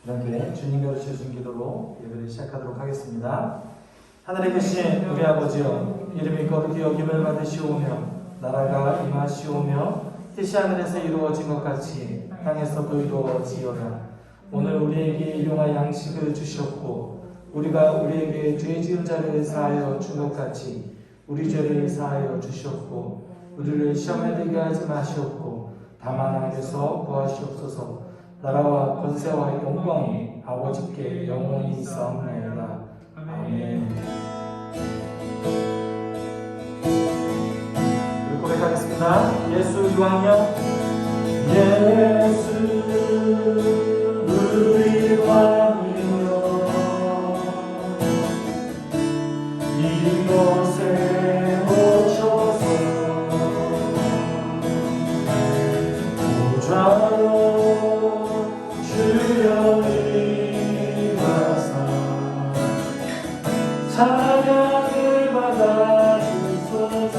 이렇게 주님 가르쳐주신 기도로 예배를 시작하도록 하겠습니다. 하늘에 계신 우리 아버지여, 이름이 거룩히 여김을 받으시오며 나라가 임하시오며 뜻이 하늘에서 이루어진 것 같이 땅에서도 이루어지어다. 오늘 우리에게 일용할 양식을 주시옵고 우리가 우리에게 죄 지은 자를 사하여 준 것 같이 우리 죄를 사하여 주시옵고 우리를 시험에 들게 하지 마시옵고 다만 악에서 구하시옵소서. 나라와 권세와 영광이 아버지께 영원히 있사옵나이다. 아멘. 우리 고백하겠습니다. 예수 유황여 예수 우리 왕이여 이곳에 오셔서 보좌로 주여 임하사 찬양을 받아 주소서.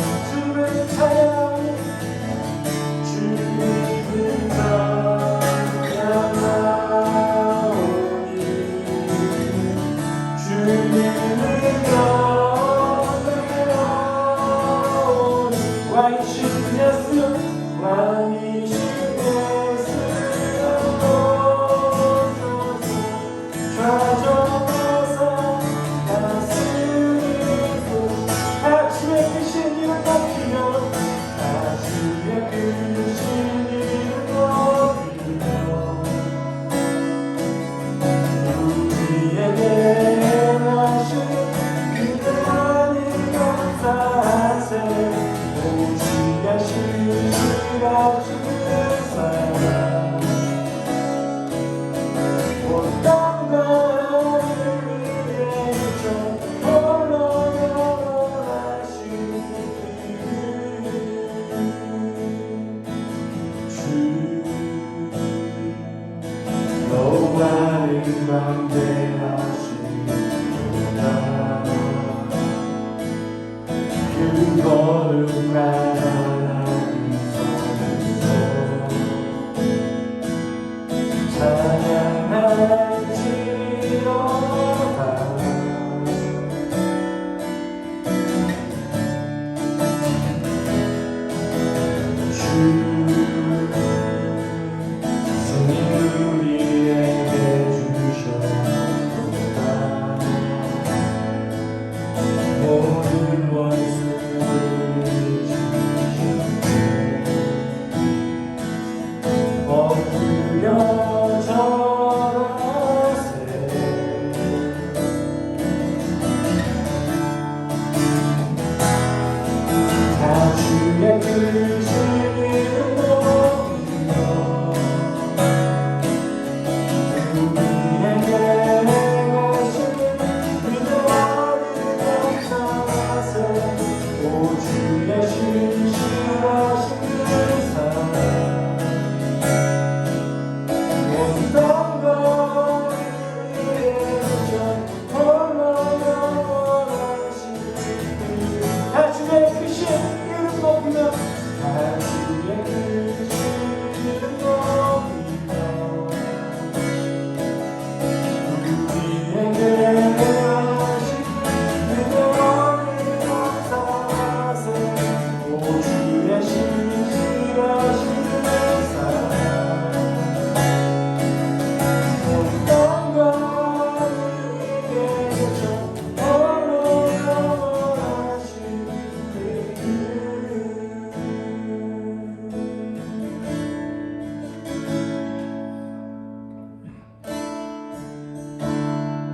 주님 찬양하오니 주님을 경배하오니 왕이신 주님을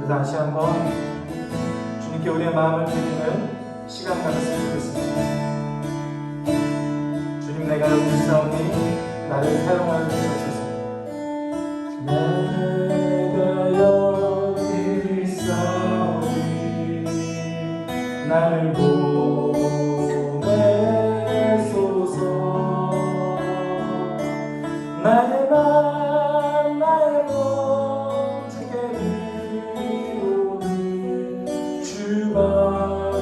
우리 다시 한번 주님께 우리의 마음을 드리는 시간 가졌으면 좋겠습니다. 주님, 내가 여기 있사오니 나를 사용하여 주옵소서. 내가 여기 있사오니 나를 보내소서. 나의 맘 나의 몸 주께 드리오니 주 받으옵소서.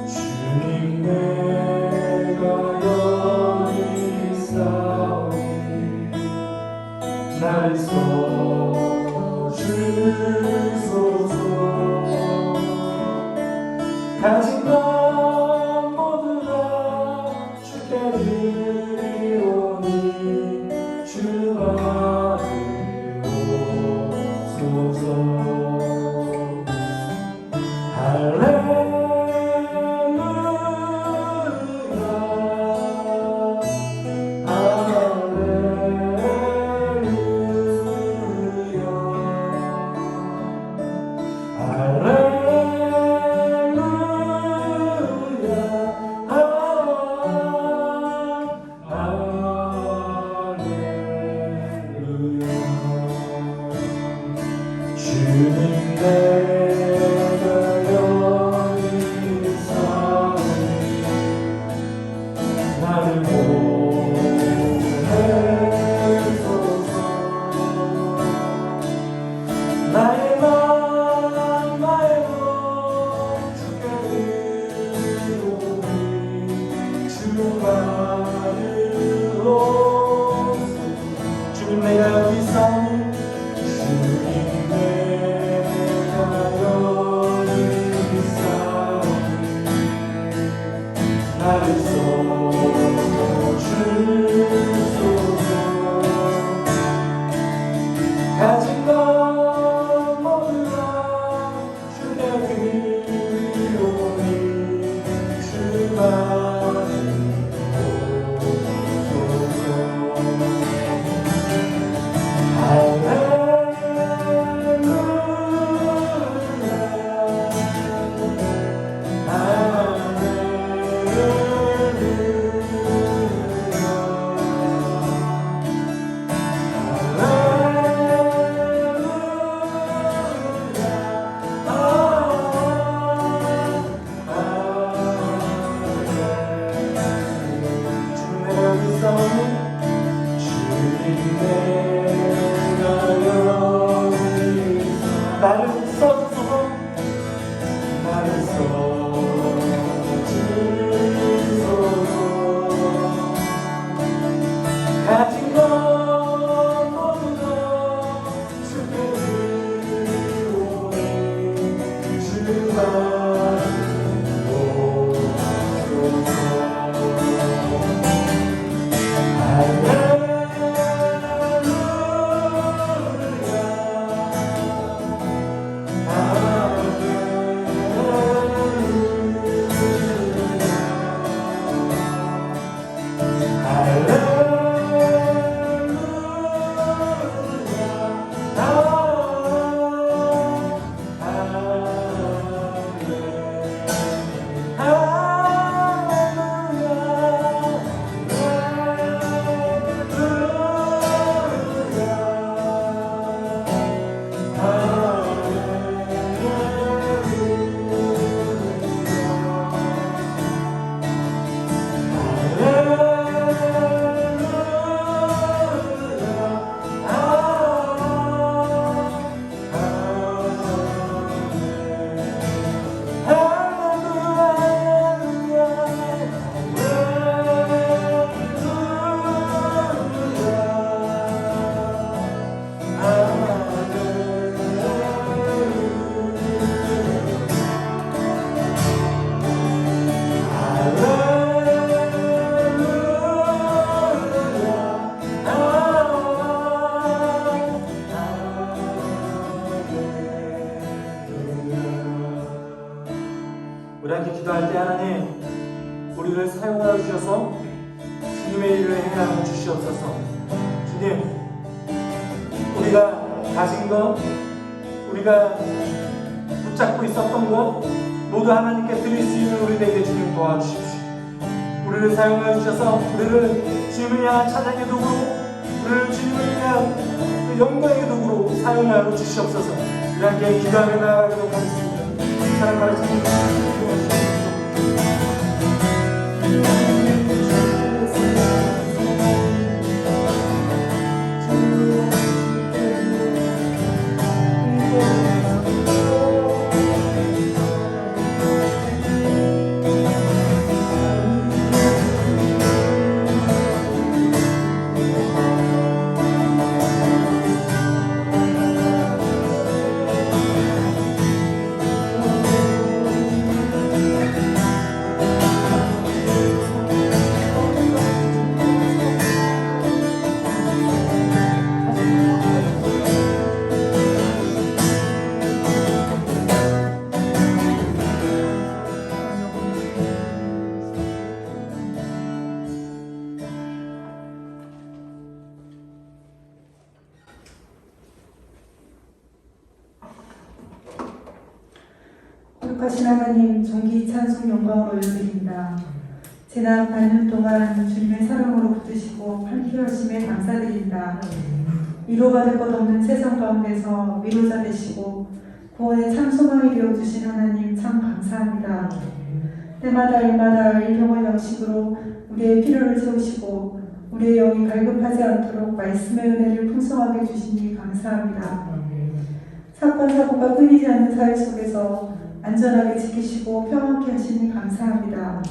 주님, 내가 여기 있사오니 나를 써주소서. 가진 것 모두 다 주께 드리오니 주 받으옵소서. 주님, 내가 여기 있사오니 나를 보내소서. 나의 맘 나의 몸 주께 드리오니 주 받으옵소서. 주님, 내가 여기 있사오니 나를 써주소서. 가진 것 모두 다 주께 드리오니 주 받으옵소서. 나를 써주소서. 나를 써주소서. 가진 것 모두 다 주께 드리오니 주 받으옵소서. 우리 함께 기도할 때 하나님, 우리를 사용하여 주셔서 주님의 일을 행하여 주시옵소서. 주님, 우리가 가진 것, 우리가 붙잡고 있었던 것 모두 하나님께 드릴 수 있는 우리 되게 주님 도와주십시오. 우리를 사용하여 주셔서 우리를 주님을 향한 찬양의 도구로, 우리를 주님을 향한 영광의 도구로 사용하여 주시옵소서. 우리 함께 기도하며 나아가도록 하겠습니다. 사랑 가르치는 거룩하신 하나님, 존귀 찬송 영광으로 올려드립니다. 지난 반년 동안 주님의 사랑으로 붙드시고 함께 하심에 감사드립니다. 위로받을 것 없는 세상 가운데서 위로자 되시고 구원의 참 소망이 되어주신 하나님 참 감사합니다. 때마다 일마다 일용할 양식으로 우리의 필요를 채우시고 우리의 영이 갈급하지 않도록 말씀의 은혜를 풍성하게 주시니 감사합니다. 사건 사고가 끊이지 않는 사회 속에서 안전하게 지키시고 평안케 하시니 감사합니다.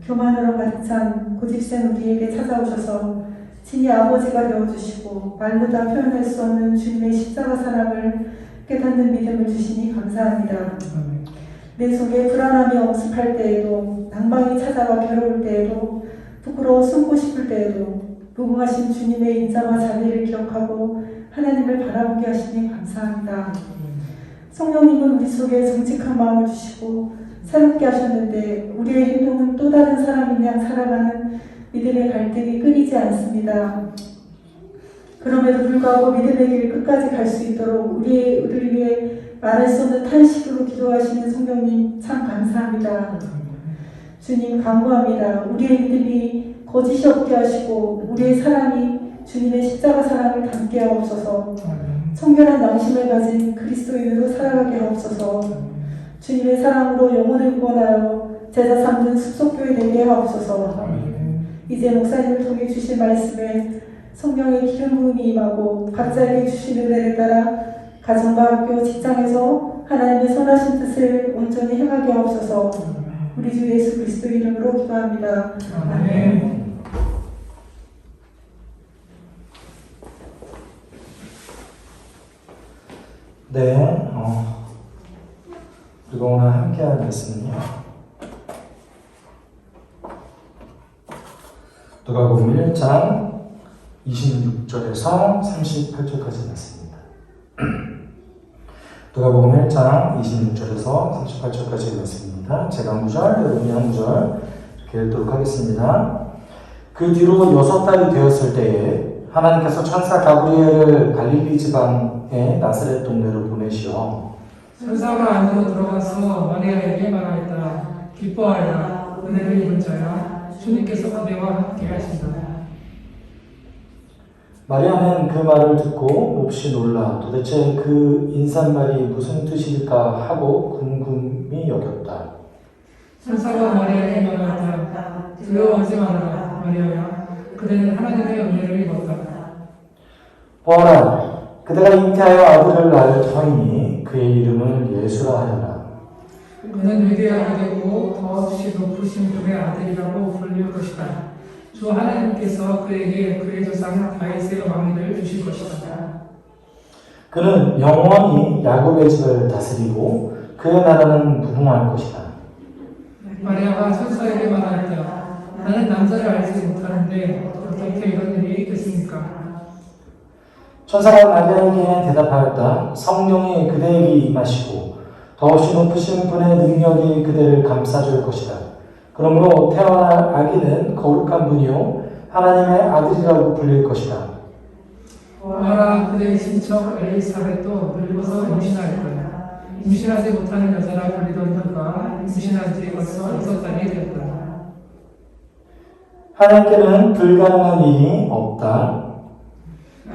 교만으로 가득 찬 고집센 우리에게 찾아오셔서 친히 아버지가 되어주시고 말로 다 표현할 수 없는 주님의 십자가 사랑을 깨닫는 믿음을 주시니 감사합니다. 내 속에 불안함이 엄습할 때에도, 낭망이 찾아와 괴로울 때에도, 부끄러워 숨고 싶을 때에도 무궁하신 주님의 인자와 자비를 기억하고 하나님을 바라보게 하시니 감사합니다. 성령님은 우리 속에 정직한 마음을 주시고 새롭게 하셨는데 우리의 행동은 또 다른 사람인 양 살아가는 믿음의 갈등이 끊이지 않습니다. 그럼에도 불구하고 믿음의 길 끝까지 갈 수 있도록 우리를 위해 말할 수 없는 탄식으로 기도하시는 성령님 참 감사합니다. 주님 간구합니다. 우리의 믿음이 거짓이 없게 하시고 우리의 사랑이 주님의 십자가 사랑을 담게 하옵소서. 청결한 양심을 가진 그리스도인으로 살아가게 하옵소서. 주님의 사랑으로 영혼을 구원하여 제자 삼는 숙속교회 되게 하옵소서. 이제 목사님을 통해 주신 말씀에 성령의 기름 부음이 임하고 각자에게 주신 은혜를 따라 가정과 학교, 직장에서 하나님의 선하신 뜻을 온전히 행하게 하옵소서. 우리 주 예수 그리스도 이름으로 기도합니다. 아멘. 네, 우리가 오늘 함께할 말씀은요, 누가복음 1장 26절에서 38절까지 말씀입니다. 누가복음 1장 26절에서 38절까지 말씀입니다. 제가 한 구절, 여러분이 한 구절 이렇게 읽도록 하겠습니다. 그 뒤로 6달이 되었을 때에 하나님께서 천사 가브리엘을 갈릴리 지방의 나사렛 동네로 보내시어 천사가 안으로 들어가서 마리아에게 말하였다. 기뻐하여라. 은혜를 입은 자야. 주님께서 그대와 함께 하신다. 마리아는 그 말을 듣고 몹시 놀라 도대체 그 인사말이 무슨 뜻일까 하고 궁금히 여겼다. 천사가 마리아에게 말하였다. 두려워하지 말아라. 마리아야. 그대는 하나님의 은혜를 입었다. 보아라, 그대가 잉태하여 아들을 낳을 터이니 그의 이름을 예수라 하여라. 그는 위대하게 되고 더없이 높으신 분의 아들이라고 불릴 것이다. 주 하나님께서 그에게 그의 조상 다윗의 왕위를 주실 것이다. 그는 영원히 야곱의 집을 다스리고 그의 나라는 무궁할 것이다. 마리아가 천사에게 말하였다. 나는 남자를 알지 못하는데 어떻게 이런 일이 있겠습니까? 천사가 마리아에게 대답하였다. 성령이 그대에게 임하시고 더없이 높으신 분의 능력이 그대를 감싸줄 것이다. 그러므로 태어날 아기는 거룩한 분이요 하나님의 아들이라고 불릴 것이다. 보아라 그대의 친척 엘리사벳도 늙어서 임신할 거야. 임신하지 못하는 여자라 불리던 그가 임신한 지 벌써 6달이 되었다. 하나님께는 불가능한 일이 없다.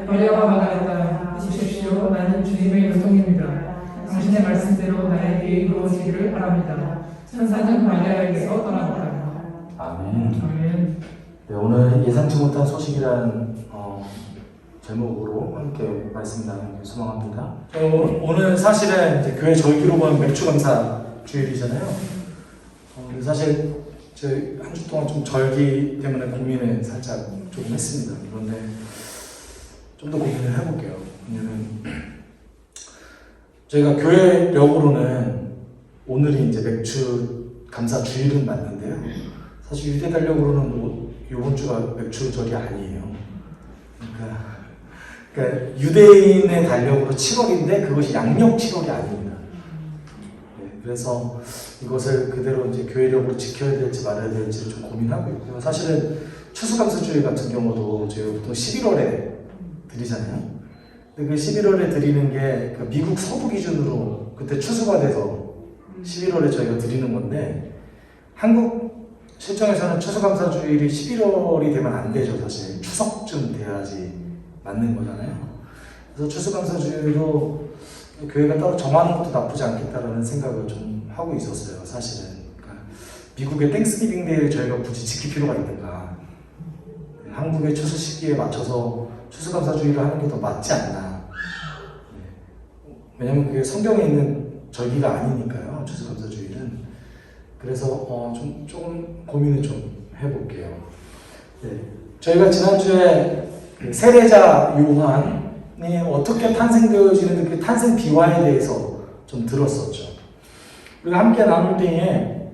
마리아가 말하였다. 보십시오, 나는 주님의 여종입니다. 당신의 말씀대로 나에게 이루어지기를 바랍니다. 천사는 마리아에게서 떠나갔다. 아멘. 아멘. 네, 오늘 예상치 못한 소식이라는 제목으로 함께 말씀 나누기 소망합니다. 오늘 사실은 이제 교회 절기로 보면 맥주감사 주일이잖아요. 근데 사실 한 주 동안 좀 절기 때문에 고민을 살짝 조금 했습니다. 그런데 좀 더 고민을 해볼게요. 왜냐면 저희가 교회력으로는 오늘이 이제 맥주 감사 주일은 맞는데요. 사실 유대 달력으로는 이번 주가 맥주절이 아니에요. 그러니까 유대인의 달력으로 7월인데 그것이 양력 7월이 아닙니다. 네, 그래서 이것을 그대로 이제 교회력으로 지켜야 될지 말아야 될지 좀 고민하고 있고요. 사실은 추수감사주일 같은 경우도 저희가 보통 11월에 드리잖아요. 근데 그 11월에 드리는 게 그 미국 서부 기준으로 그때 추수가 돼서 11월에 저희가 드리는 건데 한국 실정에서는 추수감사주일이 11월이 되면 안 되죠. 사실 추석쯤 돼야지 맞는 거잖아요. 그래서 추수감사주일도 교회가 따로 정하는 것도 나쁘지 않겠다라는 생각을 좀 하고 있었어요. 사실은 그러니까 미국의 땡스기빙 데이를 저희가 굳이 지킬 필요가 있는가? 한국의 추수 시기에 맞춰서 추수감사주일을 하는 게 더 맞지 않나? 왜냐면 그게 성경에 있는 절기가 아니니까요. 추수감사주일은. 그래서 조금 고민을 좀 해볼게요. 네. 저희가 지난주에 그 세례자 요한이 어떻게 탄생되어지는 그 탄생 비화에 대해서 좀 들었었죠. 우리가 함께 나눌 때에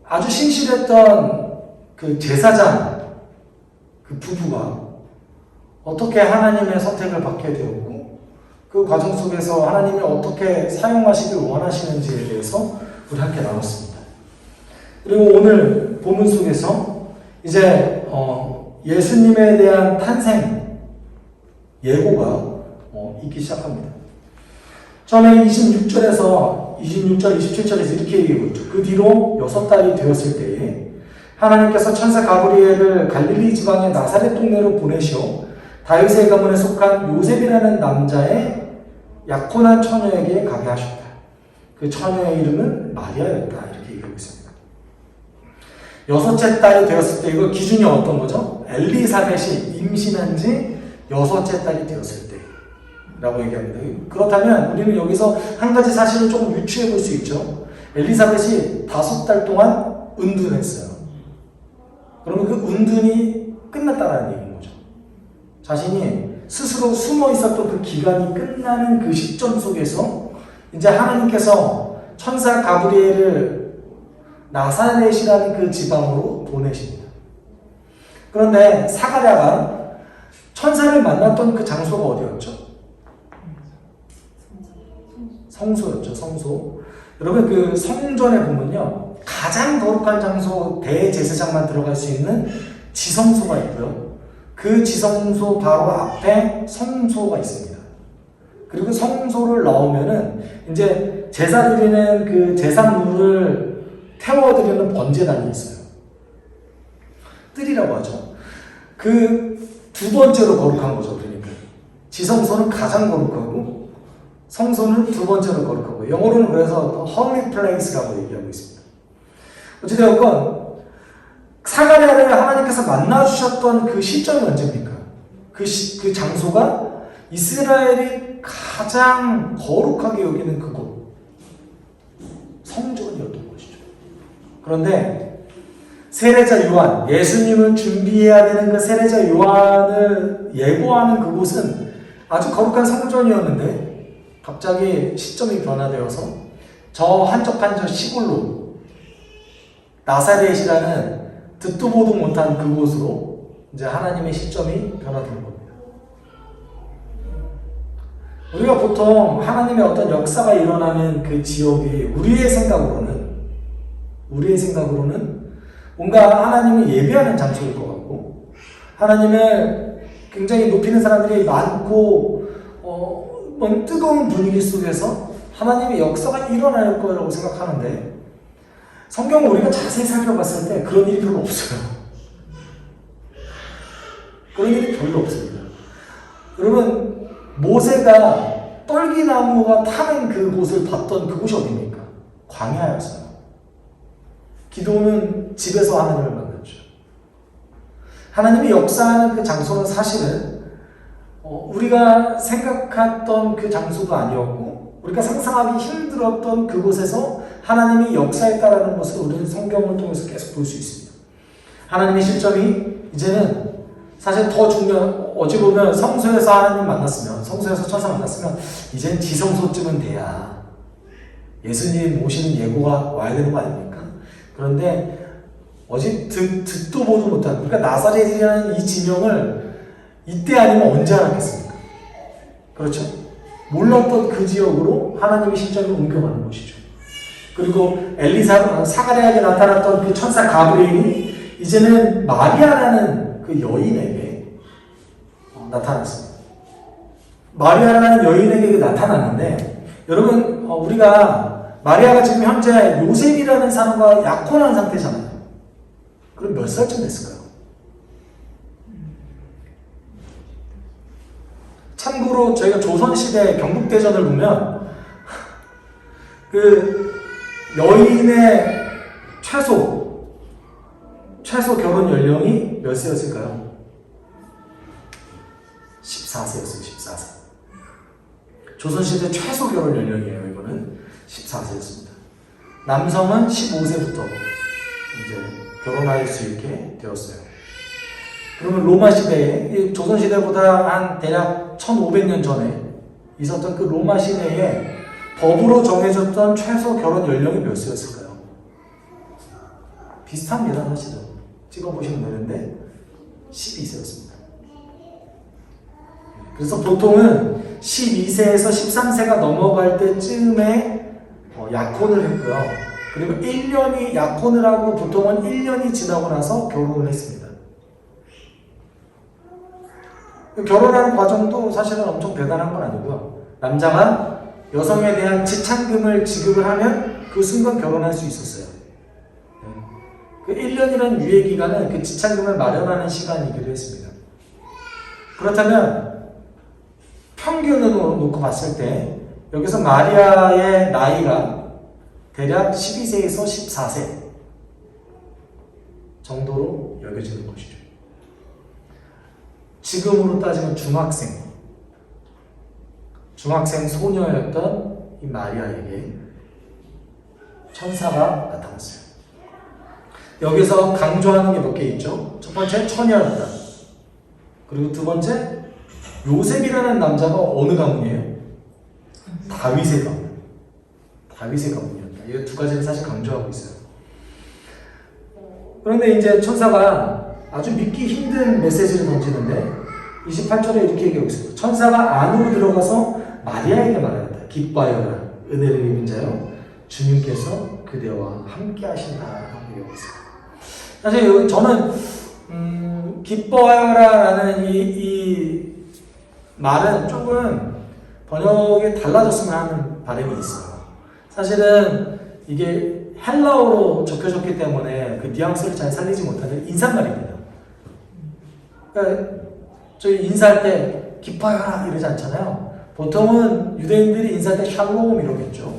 아주 신실했던 그 제사장 그 부부가 어떻게 하나님의 선택을 받게 되었고 그 과정 속에서 하나님이 어떻게 사용하시길 원하시는지에 대해서 우리 함께 나눴습니다. 그리고 오늘 본문 속에서 이제 예수님에 대한 탄생 예고가 있기 시작합니다. 처음에 26절, 27절에서 이렇게 얘기하고 있죠. 그 뒤로 6달이 되었을 때에 하나님께서 천사 가브리엘을 갈릴리 지방의 나사렛 동네로 보내시어 다윗의 가문에 속한 요셉이라는 남자의 약혼한 처녀에게 가게 하셨다. 그 처녀의 이름은 마리아였다. 이렇게 얘기하고 있습니다. 6째 딸이 되었을 때 이거 기준이 어떤 거죠? 엘리사벳이 임신한 지 6째 딸이 되었을 때 라고 얘기합니다. 그렇다면 우리는 여기서 한 가지 사실을 조금 유추해 볼 수 있죠. 엘리사벳이 5달 동안 은둔했어요. 그러면 그 은둔이 끝났다는 얘기인 거죠. 자신이 스스로 숨어 있었던 그 기간이 끝나는 그 시점 속에서 이제 하나님께서 천사 가브리엘을 나사렛이라는 그 지방으로 보내십니다. 그런데 사가랴가 천사를 만났던 그 장소가 어디였죠? 성소였죠. 성소. 여러분 그 성전에 보면요 가장 거룩한 장소 대제사장만 들어갈 수 있는 지성소가 있고요. 그 지성소 바로 앞에 성소가 있습니다. 그리고 성소를 나오면은 이제 제사 드리는 그 제사물을 태워드리는 번제단이 있어요. 뜰이라고 하죠. 그 두 번째로 거룩한 거죠. 그러니까 지성소는 가장 거룩하고 성소는 두 번째로 거룩하고 영어로는 그래서 Holy Place라고 얘기하고 있습니다. 어찌되었건 사가랴를 하나님께서 만나주셨던 그 시점이 언제입니까? 그 장소가 이스라엘이 가장 거룩하게 여기는 그곳 성전이었던 것이죠. 그런데 세례자 요한, 예수님을 준비해야 되는 그 세례자 요한을 예고하는 그곳은 아주 거룩한 성전이었는데 갑자기 시점이 변화되어서 저 한적한 저 시골로 나사렛이라는 듣도 보도 못한 그곳으로 이제 하나님의 시점이 변화된 겁니다. 우리가 보통 하나님의 어떤 역사가 일어나는 그 지역이 우리의 생각으로는 뭔가 하나님을 예배하는 장소일 것 같고 하나님을 굉장히 높이는 사람들이 많고 뜨거운 분위기 속에서 하나님의 역사가 일어날 거라고 생각하는데 성경을 우리가 자세히 살펴봤을 때 그런 일이 별로 없어요. 그런 일이 별로 없습니다. 여러분, 모세가 떨기나무가 타는 그곳을 봤던 그곳이 어디입니까? 광야였어요. 기도는 집에서 하나님을 만났죠. 하나님이 역사하는 그 장소는 사실은 우리가 생각했던 그 장소가 아니었고 우리가 상상하기 힘들었던 그곳에서 하나님이 역사했다라는 것을 우리는 성경을 통해서 계속 볼 수 있습니다. 하나님의 실점이 이제는 사실 더 중요한, 어찌 보면 성소에서 하나님 만났으면, 성소에서 천사 만났으면 이젠 지성소쯤은 돼야 예수님 모시는 예고가 와야 되는 거 아닙니까? 그런데 듣도 보도 못한, 그러니까 나사렛이라는 이 지명을 이때 아니면 언제 알았겠습니까? 그렇죠? 몰랐던 그 지역으로 하나님의 실정이 옮겨가는 것이죠. 그리고 사가랴에게 나타났던 그 천사 가브리엘이 이제는 마리아라는 그 여인에게 나타났습니다. 마리아라는 여인에게 나타났는데, 여러분, 우리가 마리아가 지금 현재 요셉이라는 사람과 약혼한 상태잖아요. 그럼 몇 살쯤 됐을까요? 참고로 저희가 조선시대 경국대전을 보면 그 여인의 최소 결혼 연령이 몇 세였을까요? 14세였어요. 14세. 조선시대 최소 결혼 연령이에요. 이거는 14세였습니다. 남성은 15세부터 이제 결혼할 수 있게 되었어요. 그러면 로마 시대에, 조선 시대보다 한 대략 1500년 전에 있었던 그 로마 시대에 법으로 정해졌던 최소 결혼 연령이 몇 세였을까요? 비슷합니다, 사실은. 찍어보시면 되는데 12세였습니다. 그래서 보통은 12세에서 13세가 넘어갈 때쯤에 약혼을 했고요. 그리고 1년이 약혼을 하고 보통은 1년이 지나고 나서 결혼을 했습니다. 결혼하는 과정도 사실은 엄청 대단한 건 아니고요. 남자가 여성에 대한 지참금을 지급을 하면 그 순간 결혼할 수 있었어요. 그 1년이라는 유예기간은 그 지참금을 마련하는 시간이기도 했습니다. 그렇다면 평균으로 놓고 봤을 때 여기서 마리아의 나이가 대략 12세에서 14세 정도로 여겨지는 것이죠. 지금으로 따지면 중학생 소녀였던 이 마리아에게 천사가 나타났어요. 여기서 강조하는 게 몇 개 있죠. 첫 번째, 처녀였다. 그리고 두 번째, 요셉이라는 남자가 어느 가문이에요? 다윗의 가문. 다윗의 가문이었다. 이 두 가지를 사실 강조하고 있어요. 그런데 이제 천사가 아주 믿기 힘든 메시지를 던지는데 28절에 이렇게 얘기하고 있습니다. 천사가 안으로 들어가서 마리아에게 말하였다. 기뻐하여라, 은혜를 입은 자여, 주님께서 그대와 함께 하신다라고 얘기하고 있습니다. 사실 저는 기뻐하여라라는 이 말은 조금 번역이 달라졌으면 하는 바람이 있어요. 사실은 이게 헬라어로 적혀졌기 때문에 그 뉘앙스를 잘 살리지 못하는 인사말입니다. 그러니까 저희 인사할 때 기뻐하여라 이러지 않잖아요. 보통은 유대인들이 인사할 때 샬롬 이러겠죠.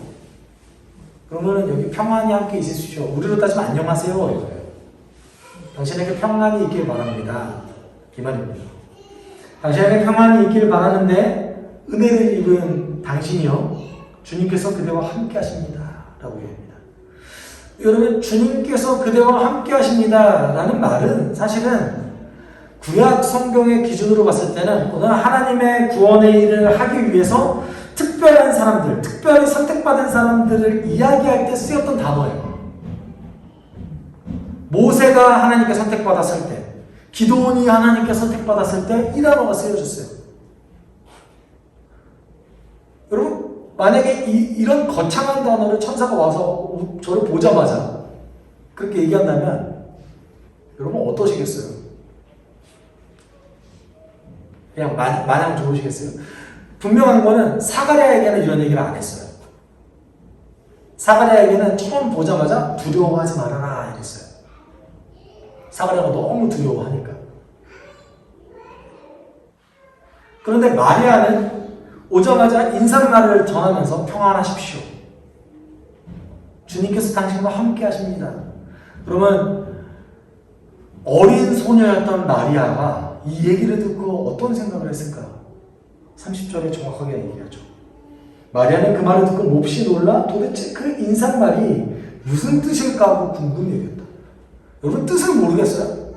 그러면은 여기 평안이 함께 있으시오. 우리로 따지면 안녕하세요 이거예요. 당신에게 평안이 있길 바랍니다. 이 말입니다. 당신에게 평안이 있기를 바라는데 은혜를 입은 당신이요 주님께서 그대와 함께 하십니다 라고 얘기합니다. 여러분, 주님께서 그대와 함께 하십니다 라는 말은 사실은 구약 성경의 기준으로 봤을 때는 오늘 하나님의 구원의 일을 하기 위해서 특별한 사람들, 특별히 선택받은 사람들을 이야기할 때 쓰였던 단어예요. 모세가 하나님께 선택받았을 때, 기도원이 하나님께 선택받았을 때 이 단어가 쓰여졌어요. 여러분, 만약에 이런 거창한 단어를 천사가 와서 저를 보자마자 그렇게 얘기한다면 여러분 어떠시겠어요? 그냥 마냥 좋으시겠어요? 분명한 거는 사가랴에게는 이런 얘기를 안 했어요. 사가랴에게는 처음 보자마자 두려워하지 말아라 이랬어요. 사가랴가 너무 두려워하니까. 그런데 마리아는 오자마자 인사말을 전하면서 평안하십시오. 주님께서 당신과 함께 하십니다. 그러면 어린 소녀였던 마리아가 이 얘기를 듣고 어떤 생각을 했을까? 30절에 정확하게 얘기하죠. 마리아는 그 말을 듣고 몹시 놀라 도대체 그 인사말이 무슨 뜻일까 하고 궁금해 여겼다. 여러분 뜻을 모르겠어요?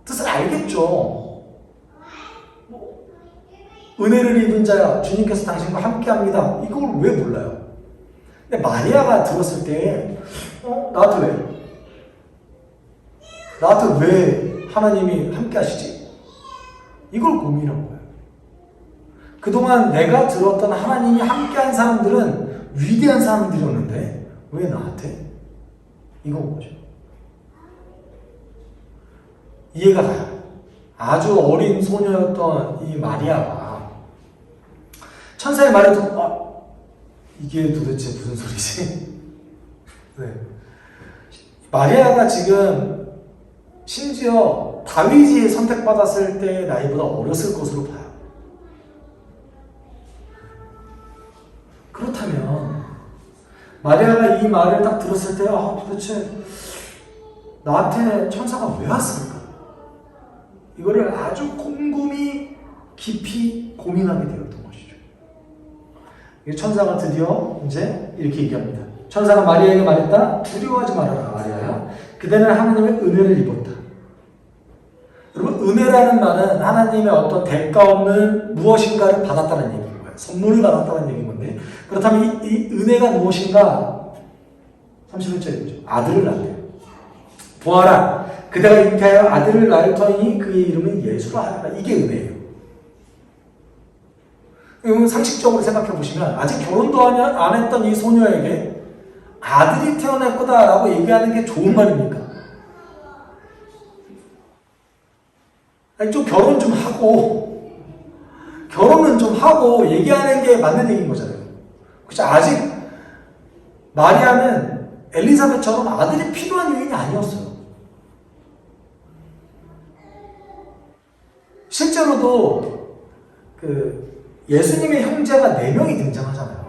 뜻을 알겠죠? 은혜를 입은 자야 주님께서 당신과 함께합니다. 이걸 왜 몰라요? 근데 마리아가 들었을 때 나한테 왜 하나님이 함께 하시지? 이걸 고민한 거예요. 그동안 내가 들었던 하나님이 함께한 사람들은 위대한 사람들이었는데 왜 나한테? 이건 뭐죠? 이해가 가요. 아주 어린 소녀였던 이 마리아가 천사의 말을 듣고 이게 도대체 무슨 소리지? 네. 마리아가 지금 심지어 다윗이 선택받았을 때 나이보다 어렸을 것으로 봐요. 그렇다면 마리아가 이 말을 딱 들었을 때 도대체 나한테 천사가 왜 왔을까? 이거를 아주 곰곰이 깊이 고민하게 되었던 것이죠. 천사가 드디어 이제 이렇게 얘기합니다. 천사가 마리아에게 말했다. 두려워하지 말아라 마리아야. 그대는 하나님의 은혜를 입었다. 여러분 은혜라는 말은 하나님의 어떤 대가 없는 무엇인가를 받았다는 얘기인 거예요. 선물을 받았다는 얘기인 건데 그렇다면 이 은혜가 무엇인가? 31절이죠. 아들을 낳았대요. 보아라 그대가 잉태하여 아들을 낳을 터이니 그의 이름은 예수라 하라. 이게 은혜예요. 여러분 상식적으로 생각해 보시면 아직 결혼도 안 했던 이 소녀에게 아들이 태어날 거다라고 얘기하는 게 좋은 말입니까? 아니 좀 결혼은 좀 하고 얘기하는 게 맞는 얘기인 거잖아요. 그렇죠? 아직 마리아는 엘리사벳처럼 아들이 필요한 요인이 아니었어요. 실제로도 예수님의 형제가 4명이 등장하잖아요.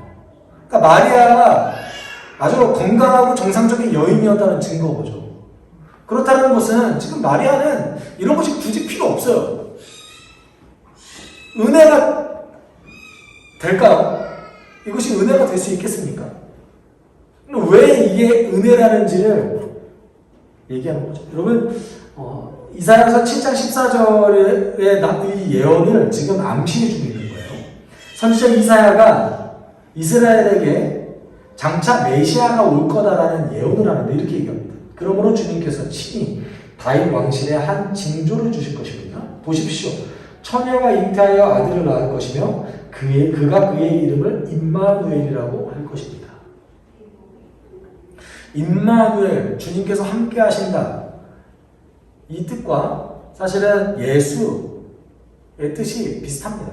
그러니까 마리아가 아주 건강하고 정상적인 여인이었다는 증거죠. 그렇다는 것은 지금 마리아는 이런 것이 굳이 필요 없어요. 은혜가 될까요? 이것이 은혜가 될 수 있겠습니까? 왜 이게 은혜라는지를 얘기하는 거죠. 여러분 이사야서 7장 14절의 이 예언을 지금 암시해 주고 있는 거예요. 선지자 이사야가 이스라엘에게 장차 메시아가 올 거다라는 예언을 하는데 이렇게 얘기합니다. 그러므로 주님께서 친히 다윗 왕실에 한 징조를 주실 것이거든요. 보십시오. 처녀가 잉태하여 아들을 낳을 것이며 그가 그의 이름을 임마누엘이라고 할 것입니다. 임마누엘, 주님께서 함께 하신다. 이 뜻과 사실은 예수의 뜻이 비슷합니다.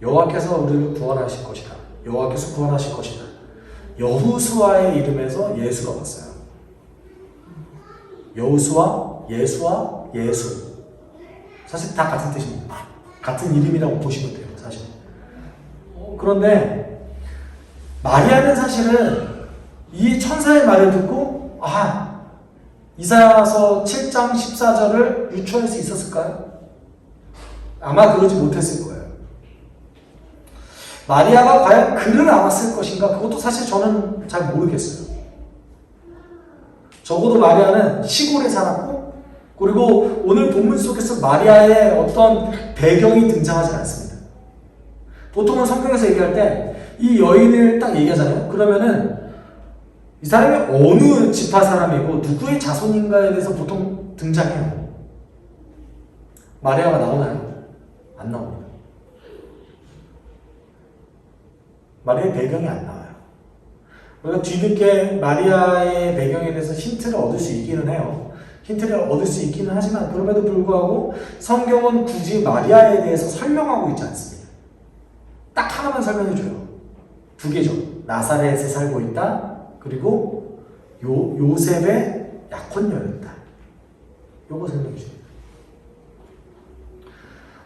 여호와께서 우리를 구원하실 것이다. 여호와께서 구원하실 것이다. 여호수아의 이름에서 예수가 왔어요. 여호수아, 예수와 예수. 사실 다 같은 뜻입니다. 같은 이름이라고 보시면 돼요, 사실. 그런데 마리아는 사실은 이 천사의 말을 듣고 이사야서 7장 14절을 유추할 수 있었을까요? 아마 그러지 못했을 거예요. 마리아가 과연 그를 알았을 것인가? 그것도 사실 저는 잘 모르겠어요. 적어도 마리아는 시골에 살았고 그리고 오늘 본문 속에서 마리아의 어떤 배경이 등장하지 않습니다. 보통은 성경에서 얘기할 때 이 여인을 딱 얘기하잖아요. 그러면은 이 사람이 어느 지파 사람이고 누구의 자손인가에 대해서 보통 등장해요. 마리아가 나오나요? 안 나옵니다. 마리아의 배경이 안 나와요. 우리가 뒤늦게 마리아의 배경에 대해서 힌트를 얻을 수 있기는 해요. 힌트를 얻을 수 있기는 하지만 그럼에도 불구하고 성경은 굳이 마리아에 대해서 설명하고 있지 않습니다. 딱 하나만 설명해줘요. 두 개죠. 나사렛에 살고 있다. 그리고 요셉의 약혼녀였다. 요거 설명해 주세요.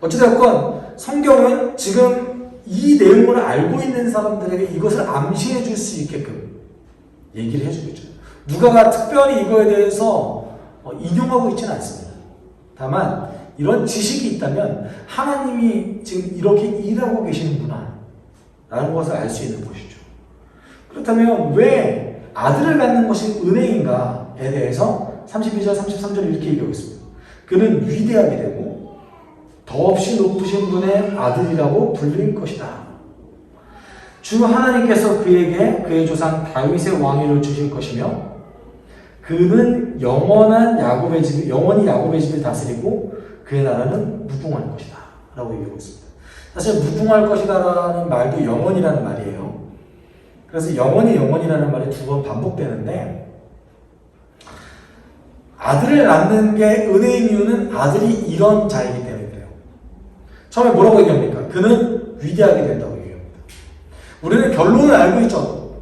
어찌되었건 성경은 지금 이 내용을 알고 있는 사람들에게 이것을 암시해 줄 수 있게끔 얘기를 해주겠죠. 누가가 특별히 이거에 대해서 인용하고 있지는 않습니다. 다만 이런 지식이 있다면 하나님이 지금 이렇게 일하고 계시는구나 라는 것을 알 수 있는 것이죠. 그렇다면 왜 아들을 갖는 것이 은혜인가에 대해서 32절, 33절 이렇게 얘기하고 있습니다. 그는 위대하게 되고 더없이 높으신 분의 아들이라고 불릴 것이다. 주 하나님께서 그에게 그의 조상 다윗의 왕위를 주실 것이며 그는 영원히 야곱의 집을 다스리고 그의 나라는 무궁할 것이다 라고 얘기하고 있습니다. 사실 무궁할 것이다 라는 말도 영원이라는 말이에요. 그래서 영원이라는 말이 두 번 반복되는데 아들을 낳는 게 은혜인 이유는 아들이 이런 자이기 때문에 그래요. 처음에 뭐라고 얘기합니까? 그는 위대하게 된다고 얘기합니다. 우리는 결론을 알고 있죠.